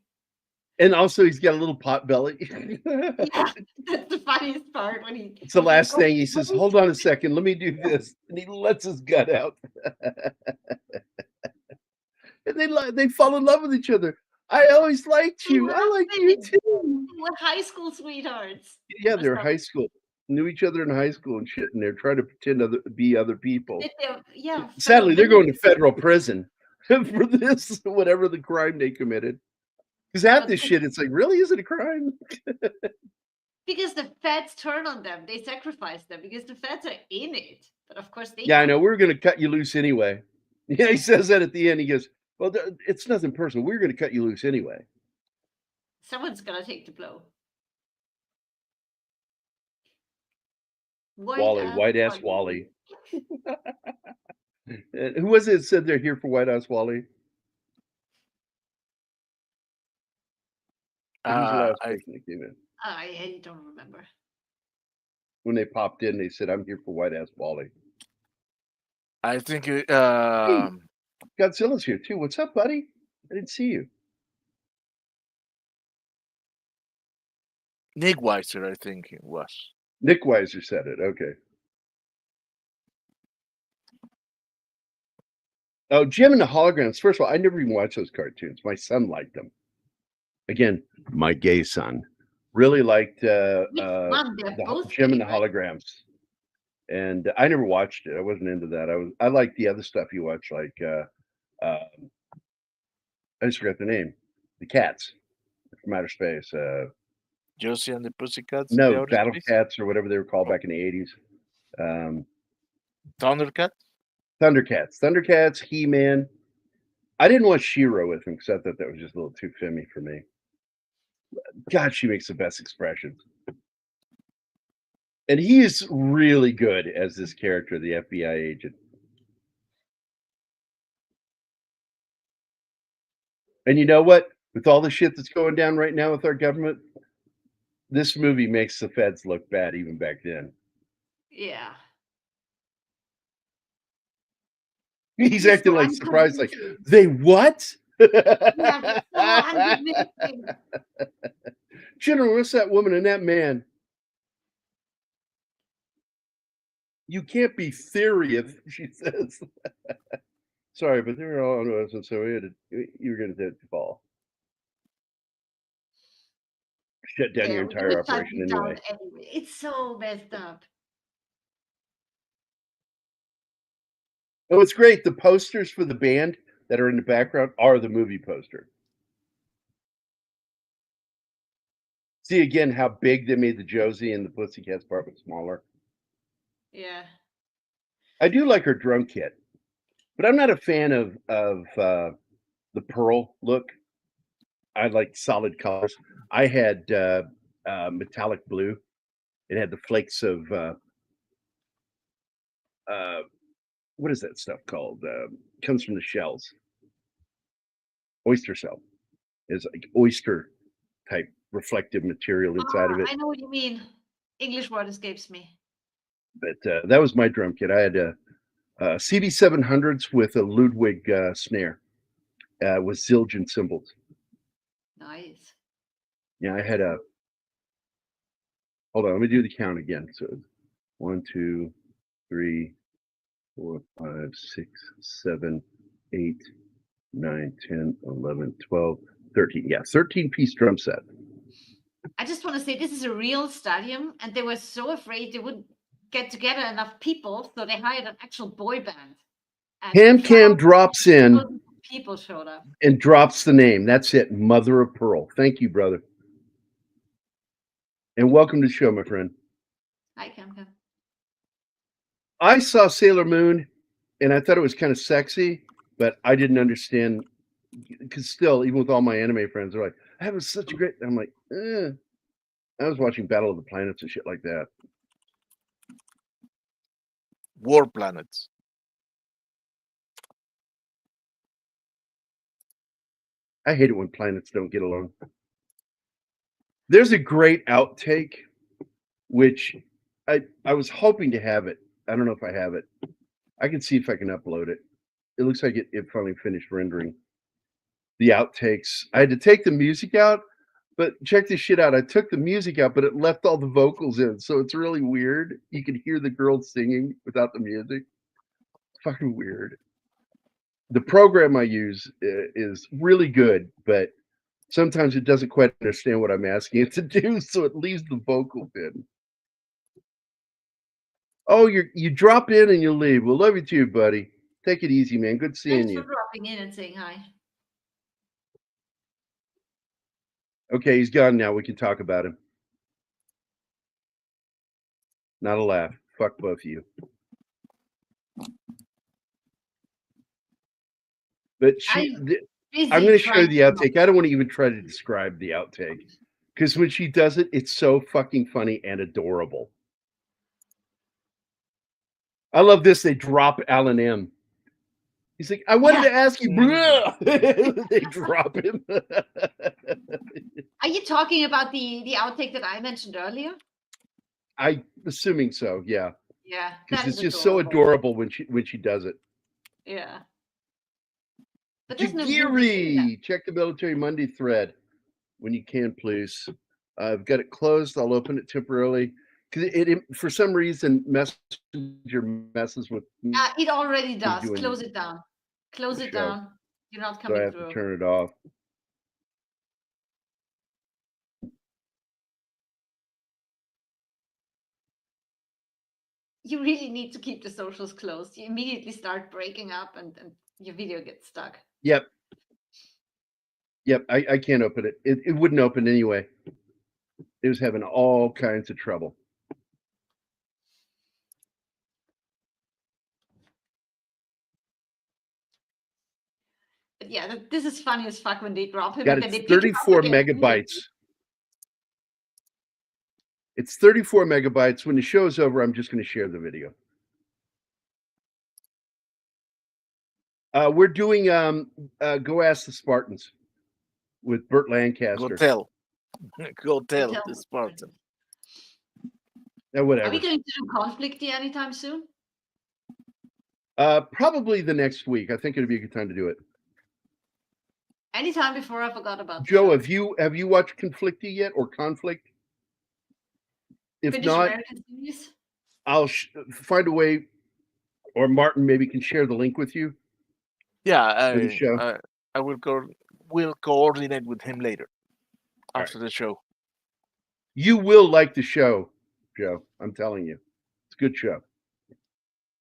And also, he's got a little pot belly. Yeah, that's the funniest part when he. It's the last thing he says. Hold on a second, let me do this, and he lets his gut out. And they fall in love with each other. I always liked you. I like you too. We're high school sweethearts. Yeah, they're high school. Knew each other in high school and shit, and they're trying to pretend to be other people. Yeah. Sadly, they're going to federal prison for this, whatever the crime they committed. Because half this shit, it's like, really? Is it a crime? Because the feds turn on them. They sacrifice them because the feds are in it. But of course, they Yeah, I know. We're going to cut you loose anyway. Yeah, he says that at the end. He goes, well, it's nothing personal. We're going to cut you loose anyway. Someone's going to take the blow. White-ass Wally. Who was it that said they're here for White-ass Wally? Who's the last person that came in? I don't remember. When they popped in, they said, I'm here for White-ass Wally. I think Hey, Godzilla's here too. What's up, buddy? I didn't see you. Nick Weiser, I think it was. Nick Weiser said it. Okay. Oh, Jim and the Holograms. First of all, I never even watched those cartoons. My son liked them. Again, my gay son really liked Jim and the Holograms. And I never watched it. I wasn't into that. I liked the other stuff you watch, like I just forgot the name. The Cats from outer space. Josie and the Pussycats. No, Battle Cats or whatever they were called back in the 80s. Thundercats. Thundercats, He-Man. I didn't watch She-Ra with him because I thought that was just a little too femmy for me. God, she makes the best expressions. And he is really good as this character, the FBI agent. And you know what? With all the shit that's going down right now with our government, this movie makes the feds look bad even back then. Yeah. He's acting like surprised, like, they what? Yeah, General, what's that woman and that man? You can't be serious, she says. Sorry, but they were all on us, and so you were going to fall. Shut down your entire operation anyway. It's so messed up. Oh, it's great. The posters for the band that are in the background are the movie poster. See again how big they made the Josie and the Pussycats part, but smaller. Yeah. I do like her drum kit, but I'm not a fan of the pearl look. I like solid colors. I had metallic blue. It had the flakes of what is that stuff called? Comes from the shells. Oyster shell is like oyster type reflective material inside of it. I know what you mean. English word escapes me. But that was my drum kit. I had a CB700s with a Ludwig snare with Zildjian cymbals. Nice. Yeah, I had a. Hold on, let me do the count again. So 1, 2, 3, 4, 5, 6, 7, 8, 9, 10, 11, 12, 13. Yeah, 13-piece drum set. I just want to say this is a real stadium, and they were so afraid they wouldn't get together enough people, so they hired an actual boy band. Cam drops in. People showed up. And drops the name. That's it. Mother of Pearl. Thank you, brother. And welcome to the show, my friend. Hi, Cam. I saw Sailor Moon, and I thought it was kind of sexy, but I didn't understand. Because still, even with all my anime friends, they're like, that was such a great. I'm like, I was watching Battle of the Planets and shit like that. War Planets. I hate it when planets don't get along. There's a great outtake, which I was hoping to have it. I don't know if I have it. I can see if I can upload it. It looks like it finally finished rendering. The outtakes. I had to take the music out, but check this shit out. I took the music out, but it left all the vocals in, so it's really weird. You can hear the girls singing without the music. It's fucking weird. The program I use is really good, but sometimes it doesn't quite understand what I'm asking it to do, so it leaves the vocals in. Oh, you drop in and you leave. We'll love you too, buddy. Take it easy, man. Good seeing you. Thanks for dropping in and saying hi. Okay, he's gone now. We can talk about him. Not a laugh. Fuck both of you. But I'm going to show you the outtake. I don't want to even try to describe the outtake because when she does it, it's so fucking funny and adorable. I love this. They drop Alan M. He's like, I wanted to ask you. They drop him. Are you talking about the outtake that I mentioned earlier? I'm assuming so. Yeah. Yeah. Because it's just so adorable when she does it. Yeah. But Jagiri, check the Military Monday thread when you can, please. I've got it closed. I'll open it temporarily because it for some reason Messenger messes with. It already does. Close it down. Close it down. You're not coming through. So I have to turn it off. You really need to keep the socials closed. You immediately start breaking up and your video gets stuck. Yep. I can't open it. It wouldn't open anyway. It was having all kinds of trouble. But yeah, this is funny as fuck when they drop him. Got and then they pick 34 him up again. megabytes. It's 34 megabytes. When the show is over, I'm just going to share the video. We're doing Go Ask the Spartans with Burt Lancaster. Go tell the Spartan. Whatever. Are we going to do Conflicty anytime soon? Probably the next week. I think it'd be a good time to do it. Anytime before I forgot about Joe, have you watched Conflicty yet or Conflict? If British not, American series? I'll find a way, or Martin maybe can share the link with you. Yeah, for the show. I will coordinate with him later after the show. You will like the show, Joe. I'm telling you, it's a good show.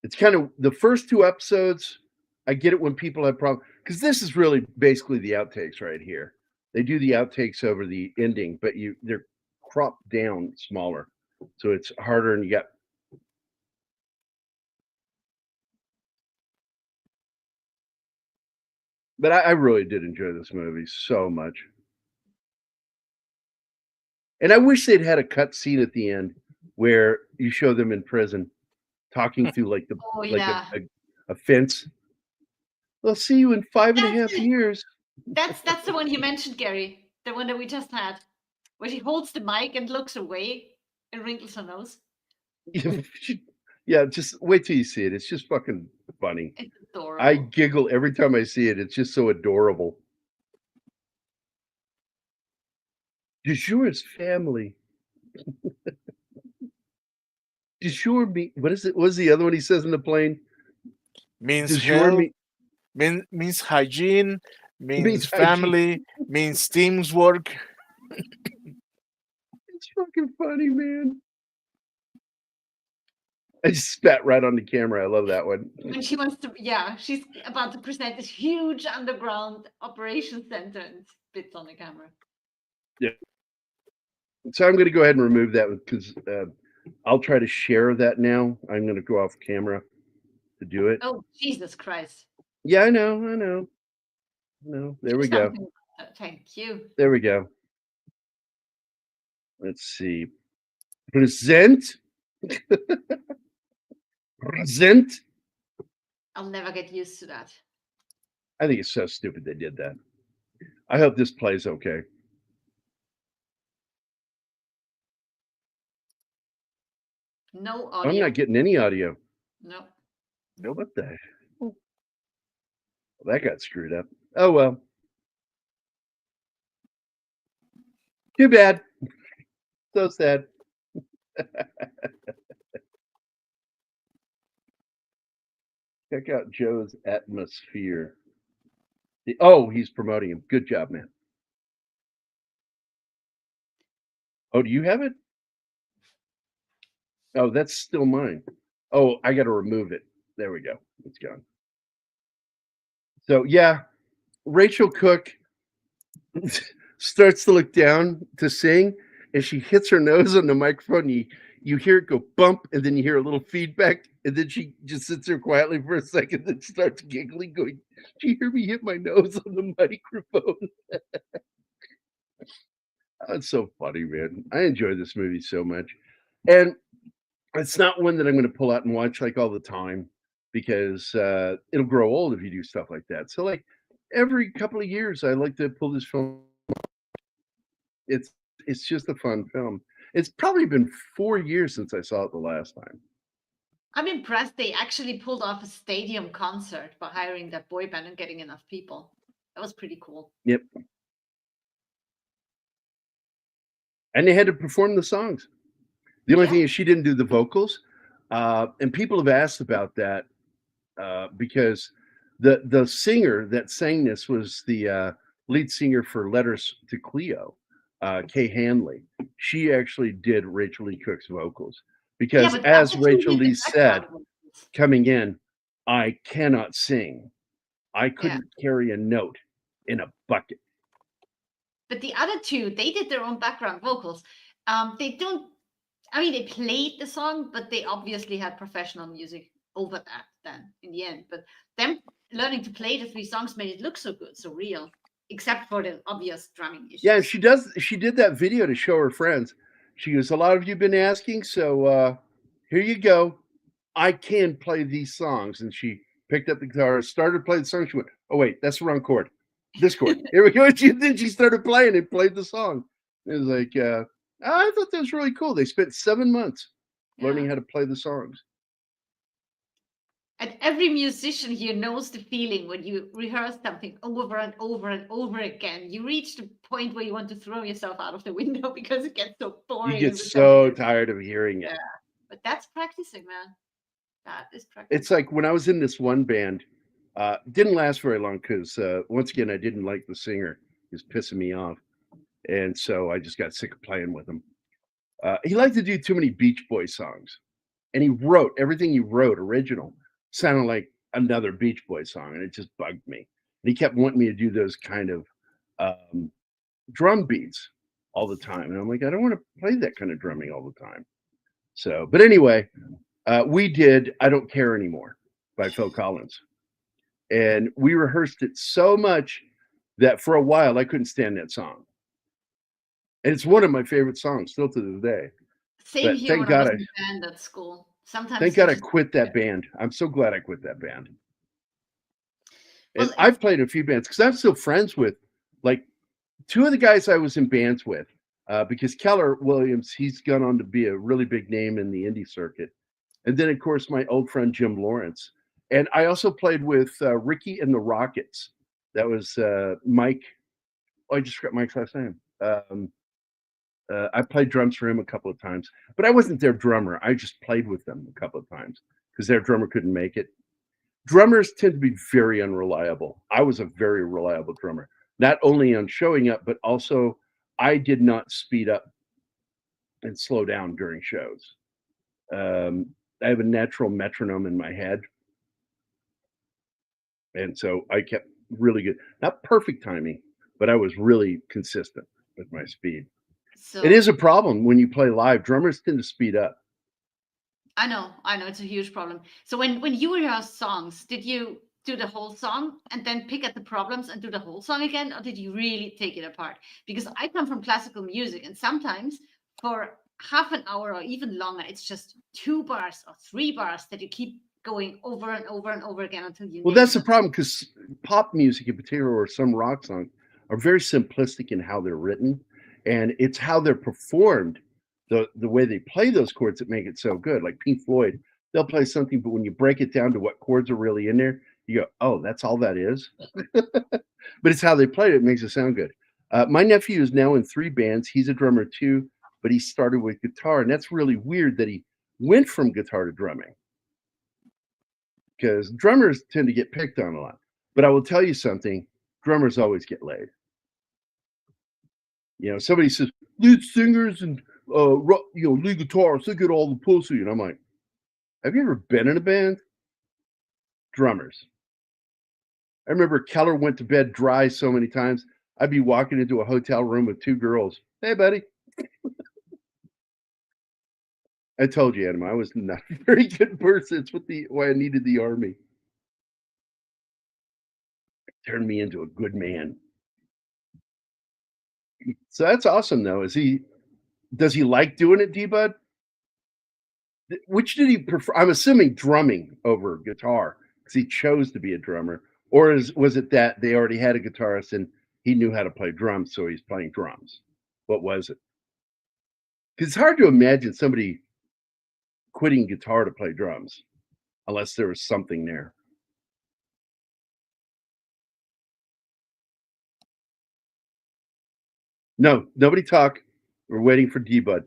It's kind of the first 2 episodes. I get it when people have problems because this is really basically the outtakes right here. They do the outtakes over the ending, but they're cropped down smaller, so it's harder and you got. But I really did enjoy this movie so much. And I wish they'd had a cut scene at the end where you show them in prison talking through like a fence. They'll see you in 5.5 years. That's the one you mentioned, Gary. The one that we just had, where she holds the mic and looks away and wrinkles her nose. Yeah, just wait till you see it. It's just fucking funny. It's adorable. I giggle every time I see it. It's just so adorable. De jour's family. De jour what is it? What was the other one he says in the plane? Means health, means hygiene, means family, means teamwork. It's fucking funny, man. I just spat right on the camera. I love that one. When she wants to, she's about to present this huge underground operations center and spits on the camera. Yeah. So I'm going to go ahead and remove that because I'll try to share that now. I'm going to go off camera to do it. Oh, Jesus Christ. Yeah, I know. There we go. Thank you. There we go. Let's see. Present. Present. I'll never get used to that. I think it's so stupid they did that. I hope this plays okay. No audio. I'm not getting any audio. No. What the hell? Well, that got screwed up. Oh, well. Too bad. So sad. Check out Joe's atmosphere. Oh, he's promoting him. Good job, man. Oh, do you have it? Oh, that's still mine. Oh, I got to remove it. There we go. It's gone. So, yeah, Rachael Cook. starts to look down to sing, and she hits her nose on the microphone. You hear it go bump, and then you hear a little feedback, and then she just sits there quietly for a second, then starts giggling, going, "Do you hear me hit my nose on the microphone?" That's so funny, man. I enjoy this movie so much. And it's not one that I'm going to pull out and watch like all the time because it'll grow old if you do stuff like that. So, like, every couple of years, I like to pull this film. It's it's just a fun film. It's probably been 4 years since I saw it the last time. I'm impressed they actually pulled off a stadium concert by hiring that boy band and getting enough people. That was pretty cool. Yep. And they had to perform the songs. The only thing is she didn't do the vocals. And people have asked about that because the singer that sang this was the lead singer for Letters to Cleo, Kay Hanley. She actually did Rachael Leigh Cook's vocals because, as Rachael Leigh said, coming in, I cannot sing. I couldn't carry a note in a bucket. But the other two, they did their own background vocals. They played the song, but they obviously had professional music over that then in the end. But them learning to play the 3 songs made it look so good, so real, except for the obvious drumming issues. Yeah, she did that video to show her friends. She goes, "A lot of you have been asking, so here you go. I can play these songs." And she picked up the guitar, started playing the song. She went, "Oh wait, that's the wrong chord. This chord. Here we go." Then she started playing and played the song. It was like, I thought that was really cool. They spent 7 months learning how to play the songs. And every musician here knows the feeling when you rehearse something over and over and over again. You reach the point where you want to throw yourself out of the window because it gets so boring. You get so tired of hearing it. Yeah, but that's practicing, man. That is practicing. It's like when I was in this one band, didn't last very long because once again, I didn't like the singer. He was pissing me off. And so I just got sick of playing with him. He liked to do too many Beach Boys songs. And he wrote, everything he wrote, original, sounded like another Beach Boys song. And it just bugged me. And he kept wanting me to do those kind of drum beats all the time. And I'm like, I don't want to play that kind of drumming all the time. So, but anyway, we did I Don't Care Anymore by Phil Collins. And we rehearsed it so much that for a while I couldn't stand that song. And it's one of my favorite songs still to this day. Same here when I was in band at school. Sometimes thank God I quit that band. I'm so glad I quit that band. And I've played a few bands because I'm still friends with like 2 of the guys I was in bands with because Keller Williams, he's gone on to be a really big name in the indie circuit. And then, of course, my old friend Jim Lawrence. And I also played with Ricky and the Rockets. That was Mike. Oh, I just forgot Mike's last name. I played drums for him a couple of times, but I wasn't their drummer. I just played with them a couple of times because their drummer couldn't make it. Drummers tend to be very unreliable. I was a very reliable drummer, not only on showing up, but also I did not speed up and slow down during shows. I have a natural metronome in my head. And so I kept really good, not perfect timing, but I was really consistent with my speed. So, it is a problem when you play live. Drummers tend to speed up. I know. It's a huge problem. So when you rehearse songs, did you do the whole song and then pick at the problems and do the whole song again? Or did you really take it apart? Because I come from classical music, and sometimes for half an hour or even longer, it's just 2 bars or 3 bars that you keep going over and over and over again until you. Well, that's the problem because pop music in particular, or some rock songs, are very simplistic in how they're written. And it's how they're performed, the way they play those chords that make it so good. Like Pink Floyd, they'll play something, but when you break it down to what chords are really in there, you go, oh, that's all that is. But it's how they play it. It makes it sound good. My nephew is now in 3 bands. He's a drummer too, but he started with guitar. And that's really weird that he went from guitar to drumming, because drummers tend to get picked on a lot. But I will tell you something, drummers always get laid. You know, somebody says lead singers and lead guitarists, they get all the pussy, and I'm like, have you ever been in a band? Drummers. I remember Keller went to bed dry so many times. I'd be walking into a hotel room with 2 girls. Hey, buddy. I told you, Adam, I was not a very good person. It's why I needed the army. It turned me into a good man. So that's awesome, though. Does he like doing it, D-Bud? Which did he prefer? I'm assuming drumming over guitar because he chose to be a drummer. Or was it that they already had a guitarist and he knew how to play drums, so he's playing drums? What was it? Because it's hard to imagine somebody quitting guitar to play drums unless there was something there. No, nobody talk. We're waiting for D-Bud.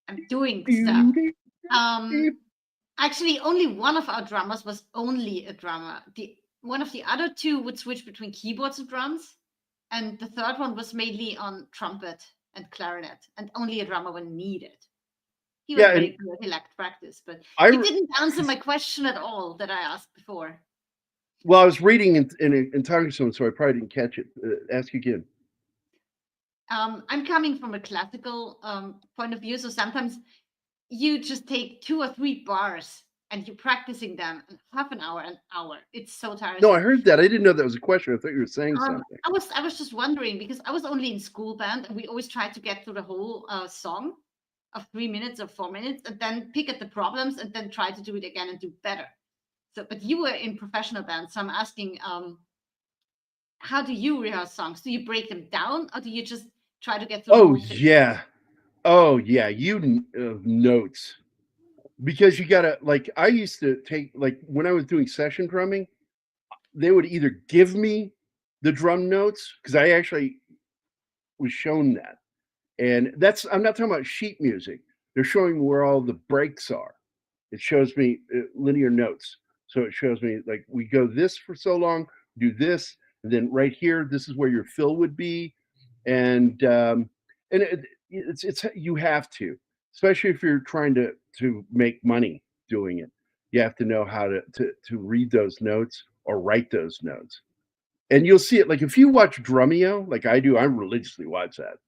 I'm doing stuff. Actually, only one of our drummers was only a drummer. One of the other 2 would switch between keyboards and drums, and the third one was mainly on trumpet and clarinet, and only a drummer when needed. He was very good. He lacked practice, but he didn't answer my question at all that I asked before. Well, I was reading and talking to someone, so I probably didn't catch it. Ask again. I'm coming from a classical point of view, so sometimes you just take 2 or 3 bars and you're practicing them in half an hour, an hour. It's so tiring. No, I heard that. I didn't know that was a question. I thought you were saying something. I was just wondering because I was only in school band and we always tried to get through the whole song of 3 minutes or 4 minutes and then pick at the problems and then try to do it again and do better. So, but you were in professional bands, so I'm asking, how do you rehearse songs? Do you break them down or do you just try to get through? Oh yeah, you notes, because you gotta, like, I used to take, like, when I was doing session drumming, they would either give me the drum notes because I actually was shown that, and I'm not talking about sheet music. They're showing me where all the breaks are. It shows me linear notes, so it shows me, like, we go this for so long, do this, and then right here, this is where your fill would be, and it's you have to, especially if you're trying to make money doing it. You have to know how to read those notes or write those notes, and you'll see it. Like if you watch Drumeo, like I do, I religiously watch that.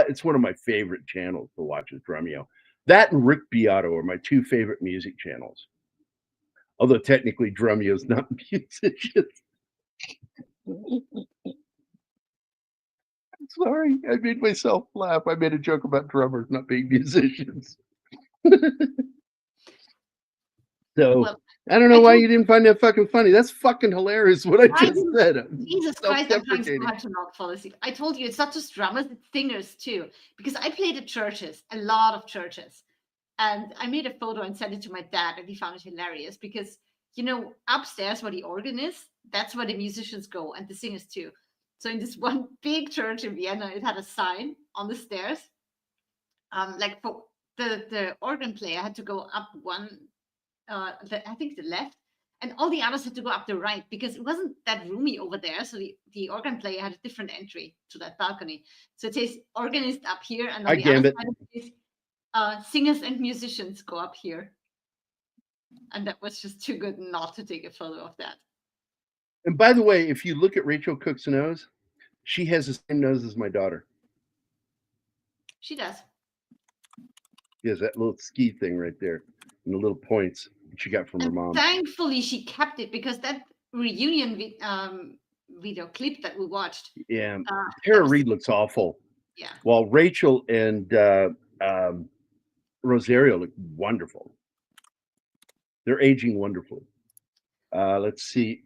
It's one of my favorite channels to watch is Drumeo. That and Rick Beato are my 2 favorite music channels. Although technically Drumeo is not musicians. Sorry, I made myself laugh. I made a joke about drummers not being musicians. So Well, I don't know why you didn't find that fucking funny. That's fucking hilarious what I just said. Jesus Christ, I'm trying so hard to not fall asleep. I told you it's not just drummers, it's singers too. Because I played at churches, a lot of churches. And I made a photo and sent it to my dad, and he found it hilarious because, you know, upstairs where the organ is, that's where the musicians go and the singers too. So in this one big church in Vienna, it had a sign on the stairs. Like for the organ player had to go up one, I think the left, and all the others had to go up the right because it wasn't that roomy over there. So the organ player had a different entry to that balcony. So it says organist up here, and on the other side it says singers and musicians go up here. And that was just too good not to take a photo of that. And by the way, if you look at Rachael Cook's nose, she has the same nose as my daughter. She does. She has that little ski thing right there and the little points she got from her mom. Thankfully, she kept it because that reunion video clip that we watched. Yeah, Tara Reid looks awful. Yeah. While Rachael and Rosario look wonderful. They're aging wonderfully. Let's see.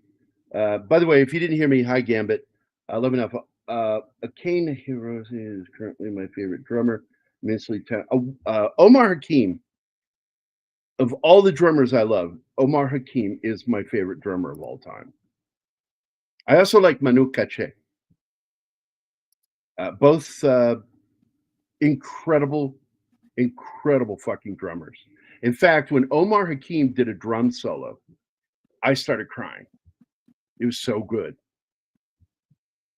By the way, if you didn't hear me, hi Gambit. Love enough. Akane Hiroshi is currently my favorite drummer. Omar Hakim. Of all the drummers I love, Omar Hakim is my favorite drummer of all time. I also like Manu Katché. Both incredible fucking drummers. In fact, when Omar Hakim did a drum solo, I started crying. It was so good.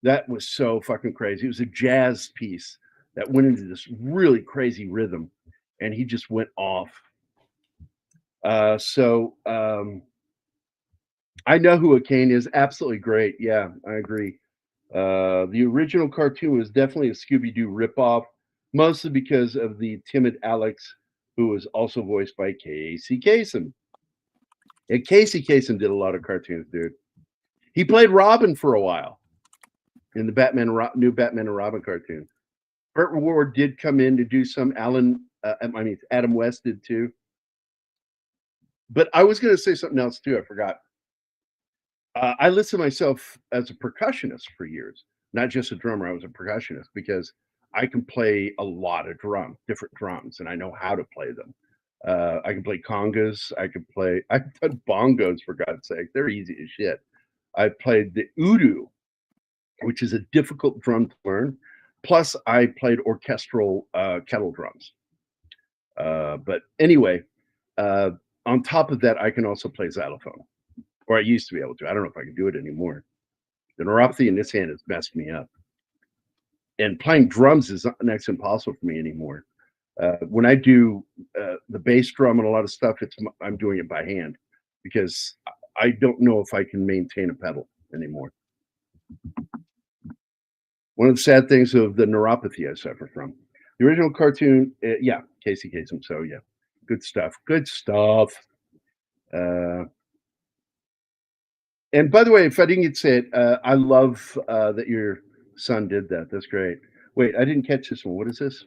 That was so fucking crazy. It was a jazz piece that went into this really crazy rhythm, and he just went off. I know who a cane is. Absolutely great. Yeah, I agree. The original cartoon was definitely a Scooby-Doo ripoff, mostly because of the timid Alex, who was also voiced by Casey Kasem. And Casey Kasem did a lot of cartoons, dude. He played Robin for a while in the new Batman and Robin cartoon. Burt Ward did come in to do some. Adam West did too. But I was going to say something else too. I forgot. I listed myself as a percussionist for years, not just a drummer. I was a percussionist because I can play a lot of different drums, and I know how to play them. I can play congas. I've done bongos, for God's sake. They're easy as shit. I played the udu, which is a difficult drum to learn. Plus, I played orchestral kettle drums. But anyway, on top of that, I can also play xylophone, or I used to be able to. I don't know if I can do it anymore. The neuropathy in this hand has messed me up. And playing drums is next to impossible for me anymore. When I do the bass drum and a lot of stuff, I'm doing it by hand because I don't know if I can maintain a pedal anymore. One of the sad things of the neuropathy I suffer from. The original cartoon, yeah, Casey Kasem. So yeah, good stuff. Good stuff. And by the way, if I didn't get to say it, I love that your son did that. That's great. Wait, I didn't catch this one. What is this?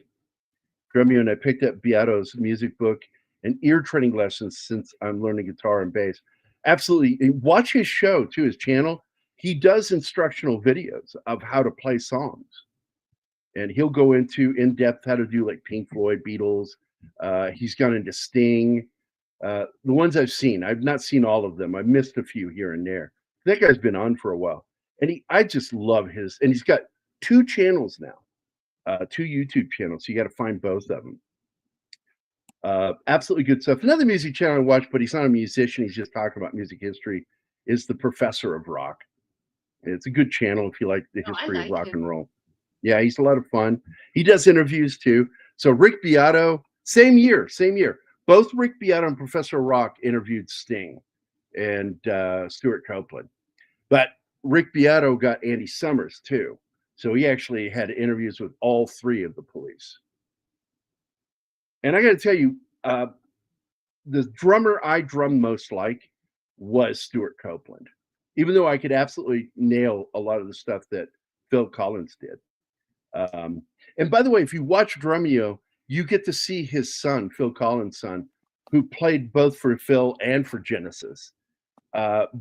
Grummy, and I picked up Beato's music book and ear training lessons since I'm learning guitar and bass. Absolutely. And watch his show too, his channel. He does instructional videos of how to play songs. And he'll go into in-depth how to do like Pink Floyd, Beatles. He's gone into Sting. The ones I've seen, I've not seen all of them. I've missed a few here and there. That guy's been on for a while. And I just love and he's got 2 channels now, 2 YouTube channels. So you got to find both of them. Absolutely good stuff. Another music channel I watch, but he's not a musician. He's just talking about music history, is The Professor of Rock. It's a good channel if you like the history of rock and roll. Yeah, he's a lot of fun. He does interviews too. So Rick Beato, same year. Both Rick Beato and Professor Rock interviewed Sting and Stuart Copeland. But Rick Beato got Andy Summers too. So he actually had interviews with all 3 of the Police. And I got to tell you, the drummer I drummed most like was Stuart Copeland, even though I could absolutely nail a lot of the stuff that Phil Collins did. And by the way, if you watch Drumeo, you get to see his son, Phil Collins' son, who played both for Phil and for Genesis,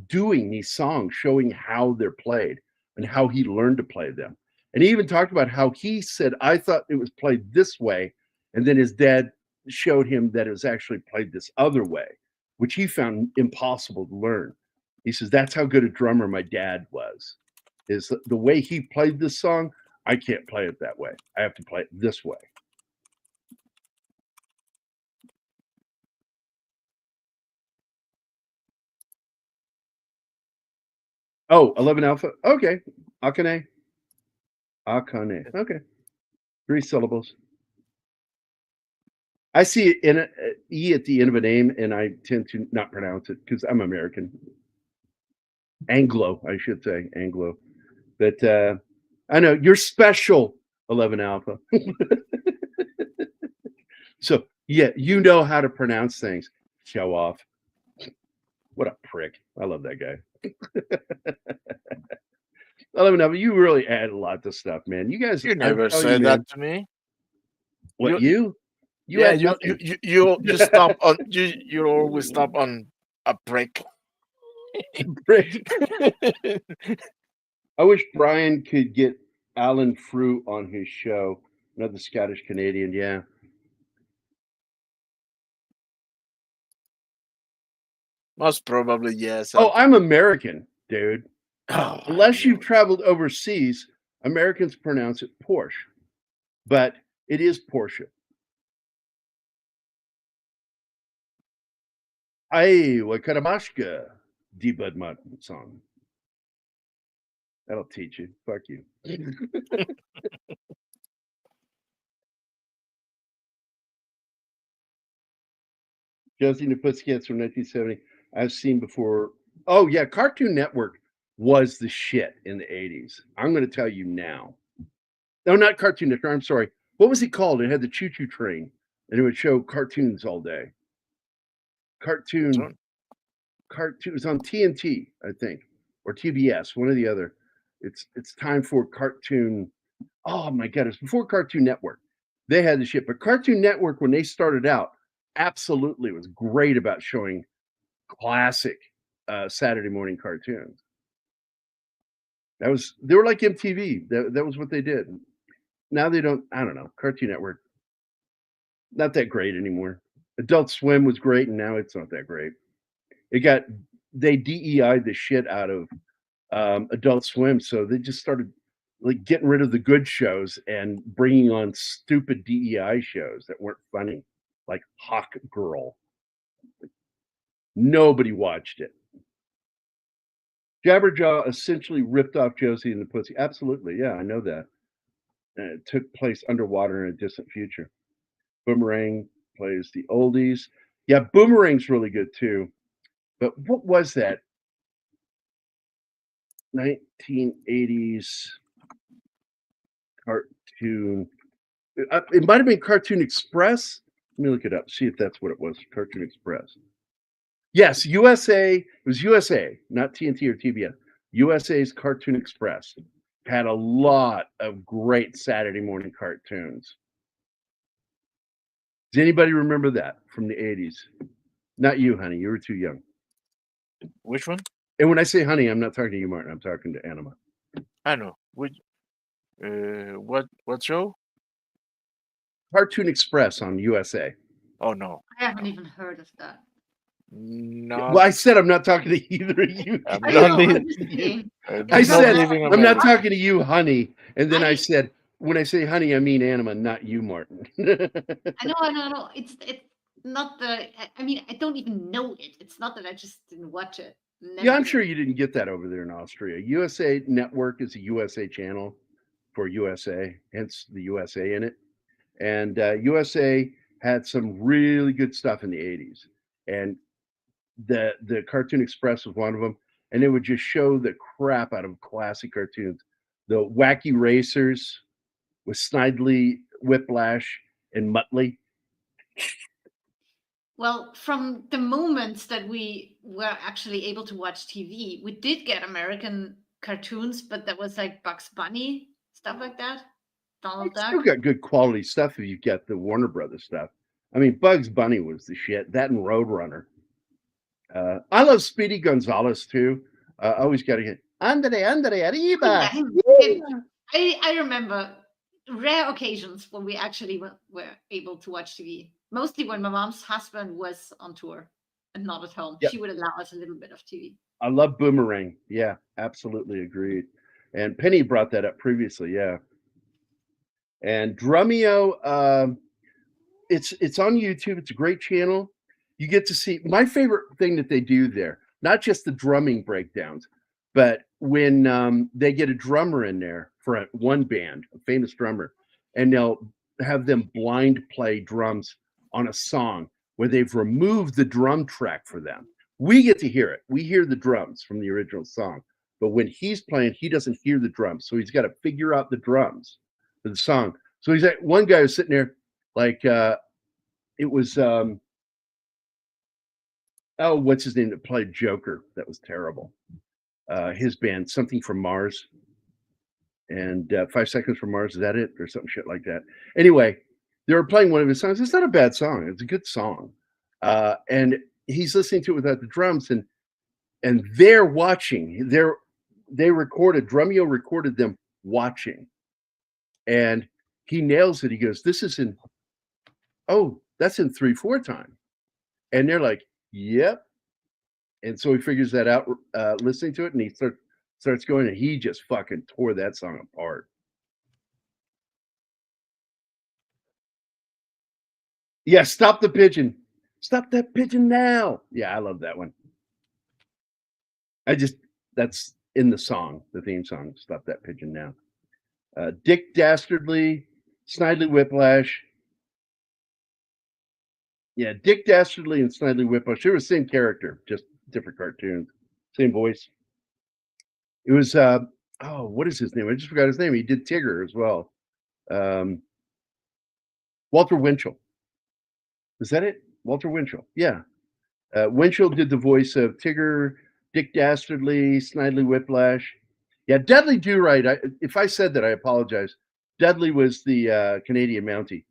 doing these songs, showing how they're played and how he learned to play them. And he even talked about how he said, I thought it was played this way. And then his dad showed him that it was actually played this other way, which he found impossible to learn. He says, that's how good a drummer my dad was, is the way he played this song. I can't play it that way. I have to play it this way. Oh, 11 Alpha. Okay. Akane. Okay. 3 syllables. I see an E at the end of a name, and I tend to not pronounce it because I'm American. Anglo, I should say. Anglo. But I know you're special, 11 Alpha. So, yeah, you know how to pronounce things. Show off. What a prick. I love that guy. 11 Alpha, you really add a lot to stuff, man. You guys, You never said that to me. What, you? Yeah, you stop on you always stop on a prick. Prick. I wish Brian could get Alan Frew on his show. Another Scottish Canadian, yeah. Most probably, yes. Oh, I'm American, dude. Oh, Unless you've traveled overseas, Americans pronounce it Porsche, but it is Porsche. Ay, Wakaramashka, D Bud Martin song. That'll teach you. Fuck you. Josie and the Pussycats from 1970. I've seen before Oh yeah, Cartoon Network was the shit in the 80s. I'm going to tell you now. No, not Cartoon Network. I'm sorry. What was it called? It had the choo choo train, and it would show cartoons all day. Cartoon. It was on TNT, I think, or TBS, one or the other. It's time for Cartoon. Oh my god, it's before Cartoon Network. They had the shit, but Cartoon Network when they started out, absolutely was great about showing classic Saturday morning cartoons. They were like MTV. That was what they did. Now they don't. I don't know. Cartoon Network, not that great anymore. Adult Swim was great, and now it's not that great. They DEI'd the shit out of Adult Swim, so they just started like getting rid of the good shows and bringing on stupid DEI shows that weren't funny, like Hawk Girl. Nobody watched it. Jabberjaw essentially ripped off Josie and the Pussy. Absolutely, yeah, I know that. It took place underwater in a distant future. Boomerang plays the oldies. Yeah, Boomerang's really good too. But what was that? 1980s cartoon. It might have been Cartoon Express. Let me look it up, see if that's what it was. Cartoon Express. Yes, USA. It was USA, not TNT or TBS. USA's Cartoon Express had a lot of great Saturday morning cartoons. Does anybody remember that from the 80s? Not you, honey. You were too young. Which one? And when I say honey, I'm not talking to you, Martin. I'm talking to Anima. I know. Which? What show? Cartoon Express on USA. Oh no. I haven't even heard of that. No. Well, I said I'm not talking to either of you. I'm I not know, leaving. I'm just kidding. I said leaving I'm not America. talking to you, honey. And then I Honey. said, when I say honey, I mean Anima, not you, Martin. I know. It's not the. I mean, I don't even know it. It's not that I just didn't watch it. Yeah, I'm Never sure did. you didn't get that over there in Austria. USA Network is a USA channel for USA, hence the USA in it. And USA had some really good stuff in the 80s. And the Cartoon Express was one of them. And it would just show the crap out of classic cartoons. The Wacky Racers with Snidely, Whiplash, and Muttley. Well, from the moments that we were actually able to watch TV, we did get American cartoons, but that was like Bugs Bunny, stuff like that. Donald Still Duck. got good quality stuff if you get the Warner Brothers stuff. I mean, Bugs Bunny was the shit. That and Roadrunner. I love Speedy Gonzalez too. I always got to get Andre Arriba. I remember rare occasions when we actually were able to watch TV. Mostly when my mom's husband was on tour and not at home. Yep. She would allow us a little bit of TV. I love Boomerang. Yeah, absolutely agreed. And Penny brought that up previously. Yeah. And Drumeo, it's on YouTube. It's a great channel. You get to see my favorite thing that they do there, not just the drumming breakdowns, but when they get a drummer in there for one band, a famous drummer, and they'll have them blind play drums on a song where they've removed the drum track for them. We get to hear it. We hear the drums from the original song. But when he's playing, he doesn't hear the drums. So he's got to figure out the drums for the song. So he's like, one guy was sitting there like it was what's his name that played Joker? That was terrible. His band, Something from Mars, and 5 Seconds from Mars. Is that it, or something shit like that? Anyway, they were playing one of his songs. It's not a bad song. It's a good song, and he's listening to it without the drums, and they're watching. Drumeo recorded them watching, and he nails it. He goes, "This is in, that's in 3/4 time," and they're like, "Yep." And so he figures that out listening to it, and he starts going, and he just fucking tore that song apart. Yeah, Stop the Pigeon. Stop that pigeon now. Yeah, I love that one. That's in the song, the theme song, Stop That Pigeon Now. Dick Dastardly, Snidely Whiplash. Yeah, Dick Dastardly and Snidely Whiplash. They were the same character, just different cartoons. Same voice. It was what is his name? I just forgot his name. He did Tigger as well. Walter Winchell. Is that it? Walter Winchell. Yeah. Winchell did the voice of Tigger, Dick Dastardly, Snidely Whiplash. Yeah, Dudley Do-Right. If I said that, I apologize. Dudley was the Canadian Mountie.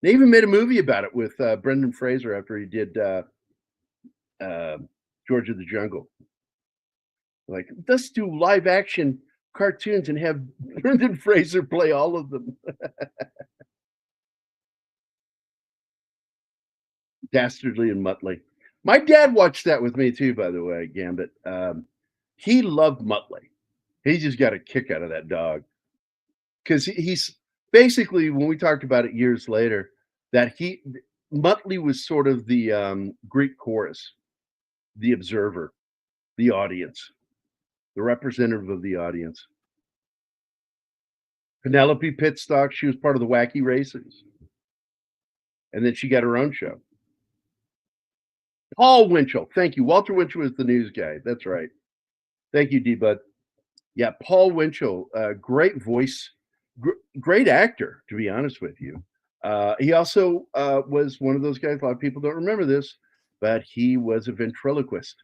They even made a movie about it with Brendan Fraser after he did George of the Jungle. Like, let's do live action cartoons and have Brendan Fraser play all of them. Dastardly and Muttley. My dad watched that with me too, by the way, Gambit. He loved Muttley. He just got a kick out of that dog. Because he's basically, when we talked about it years later, that Muttley was sort of the Greek chorus, the observer, the audience, the representative of the audience. Penelope Pitstock, she was part of the Wacky Races. And then she got her own show. Paul Winchell. Thank you. Walter Winchell was the news guy. That's right. Thank you, D-Bud. Yeah, Paul Winchell, great voice, great actor, to be honest with you. He also was one of those guys, a lot of people don't remember this, but he was a ventriloquist,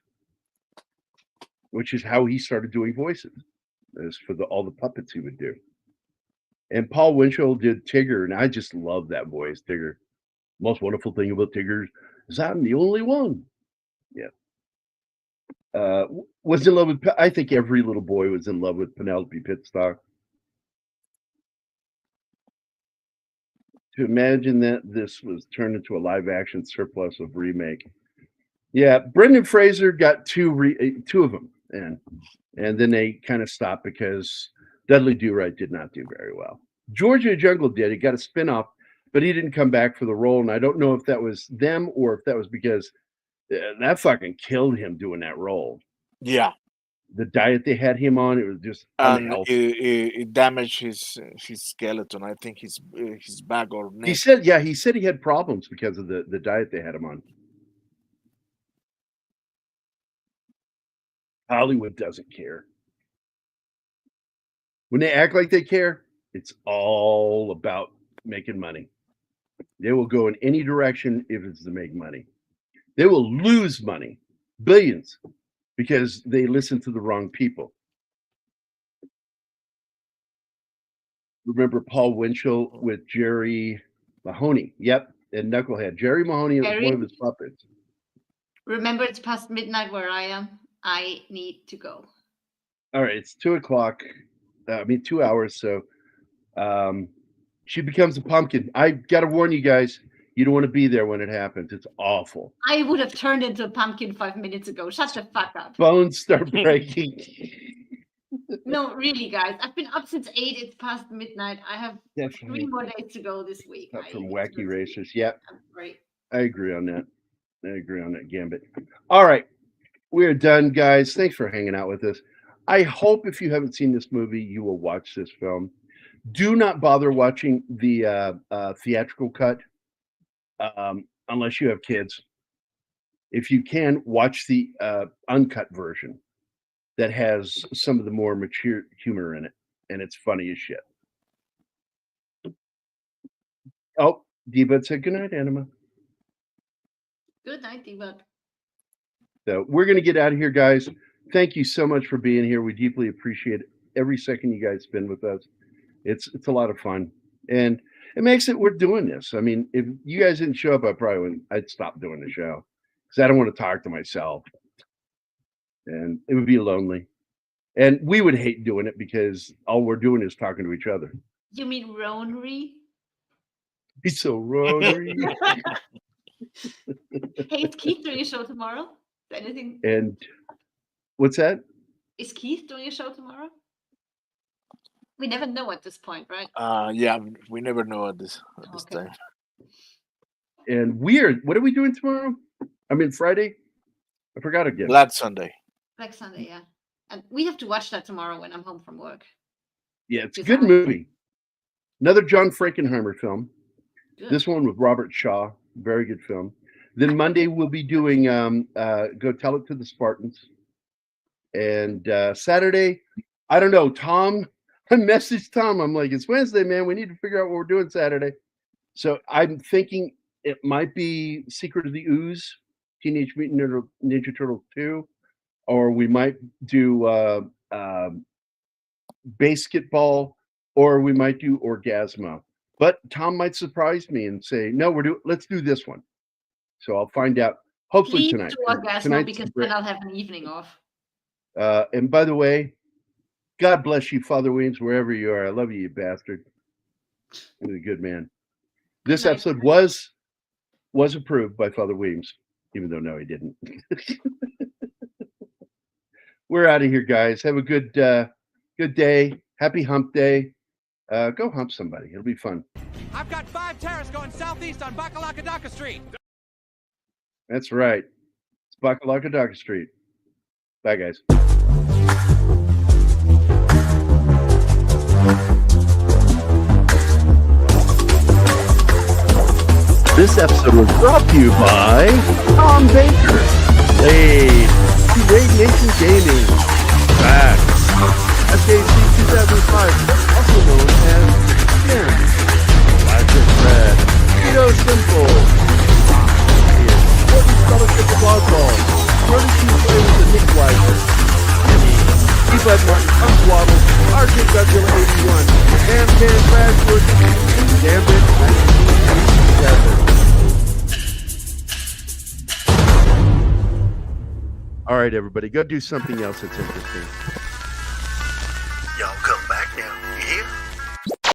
which is how he started doing voices, as for all the puppets he would do. And Paul Winchell did Tigger, and I just love that voice, Tigger. Most wonderful thing about Tigger is I'm the only one. Yeah. Was in love with, I think every little boy was in love with Penelope Pitstock. To imagine that this was turned into a live action surplus of remake. Yeah, Brendan Fraser got two of them, and then they kind of stopped because Dudley Do-Right did not do very well. George of the Jungle did. He got a spinoff, but he didn't come back for the role, and I don't know if that was them or if that was because that fucking killed him doing that role. Yeah. The diet they had him on, it was just unhealthy. It damaged his skeleton. I think his back or neck. He said he had problems because of the diet they had him on. Hollywood doesn't care. When they act like they care, it's all about making money. They will go in any direction if it's to make money. They will lose money, billions, because they listen to the wrong people. Remember Paul Winchell with Jerry Mahoney? Yep, and Knucklehead. Jerry Mahoney was one of his puppets. Remember, it's past midnight where I am. I need to go. All right, it's 2:00. 2 hours. So she becomes a pumpkin. I got to warn you guys, you don't want to be there when it happens. It's awful. I would have turned into a pumpkin 5 minutes ago. Shut the fuck up. Bones start breaking. No, really, guys. I've been up since 8. It's past midnight. I have 3 more days to go this week. From Wacky Racers. Yep. Great. I agree on that. Gambit. All right. We're done, guys. Thanks for hanging out with us. I hope if you haven't seen this movie, you will watch this film. Do not bother watching the theatrical cut unless you have kids. If you can, watch the uncut version that has some of the more mature humor in it, and it's funny as shit. Oh, D-Bud said goodnight, Anima. Good night, D-Bud. So we're going to get out of here, guys. Thank you so much for being here. We deeply appreciate every second you guys spend with us. It's a lot of fun, and it makes it worth doing this. I mean, if you guys didn't show up, I'd stop doing the show because I don't want to talk to myself, and it would be lonely, and we would hate doing it because all we're doing is talking to each other. You mean ronery? He's so ronery. Hey, is Keith doing a show tomorrow? Anything? And what's that? Is Keith doing a show tomorrow? We never know at this point, right? Yeah, we never know at this time. And weird. What are we doing tomorrow? I mean, Friday? I forgot again. Black Sunday. Black Sunday, yeah. And we have to watch that tomorrow when I'm home from work. Yeah, it's a good movie. Another John Frankenheimer film. Good. This one with Robert Shaw. Very good film. Then Monday we'll be doing Go Tell It to the Spartans. And Saturday, I don't know, Tom, I messaged Tom. I'm like, it's Wednesday, man. We need to figure out what we're doing Saturday. So I'm thinking it might be Secret of the Ooze, Teenage Mutant Ninja Turtles 2, or we might do Basketball, or we might do Orgasmo. But Tom might surprise me and say, no, let's do this one. So I'll find out hopefully Please tonight. do Orgasmo, because then I'll have an evening off. And by the way, God bless you, Father Weems, wherever you are. I love you, you bastard. You're a good man. This episode was approved by Father Weems, even though no, he didn't. We're out of here, guys. Have a good day. Happy hump day. Go hump somebody. It'll be fun. I've got 5 terrorists going southeast on Bakalakadaka Street. That's right. It's Bakalakadaka Street. Bye, guys. This episode was brought to you by Tom Baker, Blade, Raid Nation Gaming, Facts, FJC 2005, also known as Spin, Black and Red, Keto Simple, Sporting Scholarship of Oddball, Courtesy Play with the Nick Weiser, Jimmy, Ebud Martin, Punk Waddle, RJ Godzilla 81, Sam Can Crash Wood, and Gambit 1987. All right, everybody, go do something else that's interesting.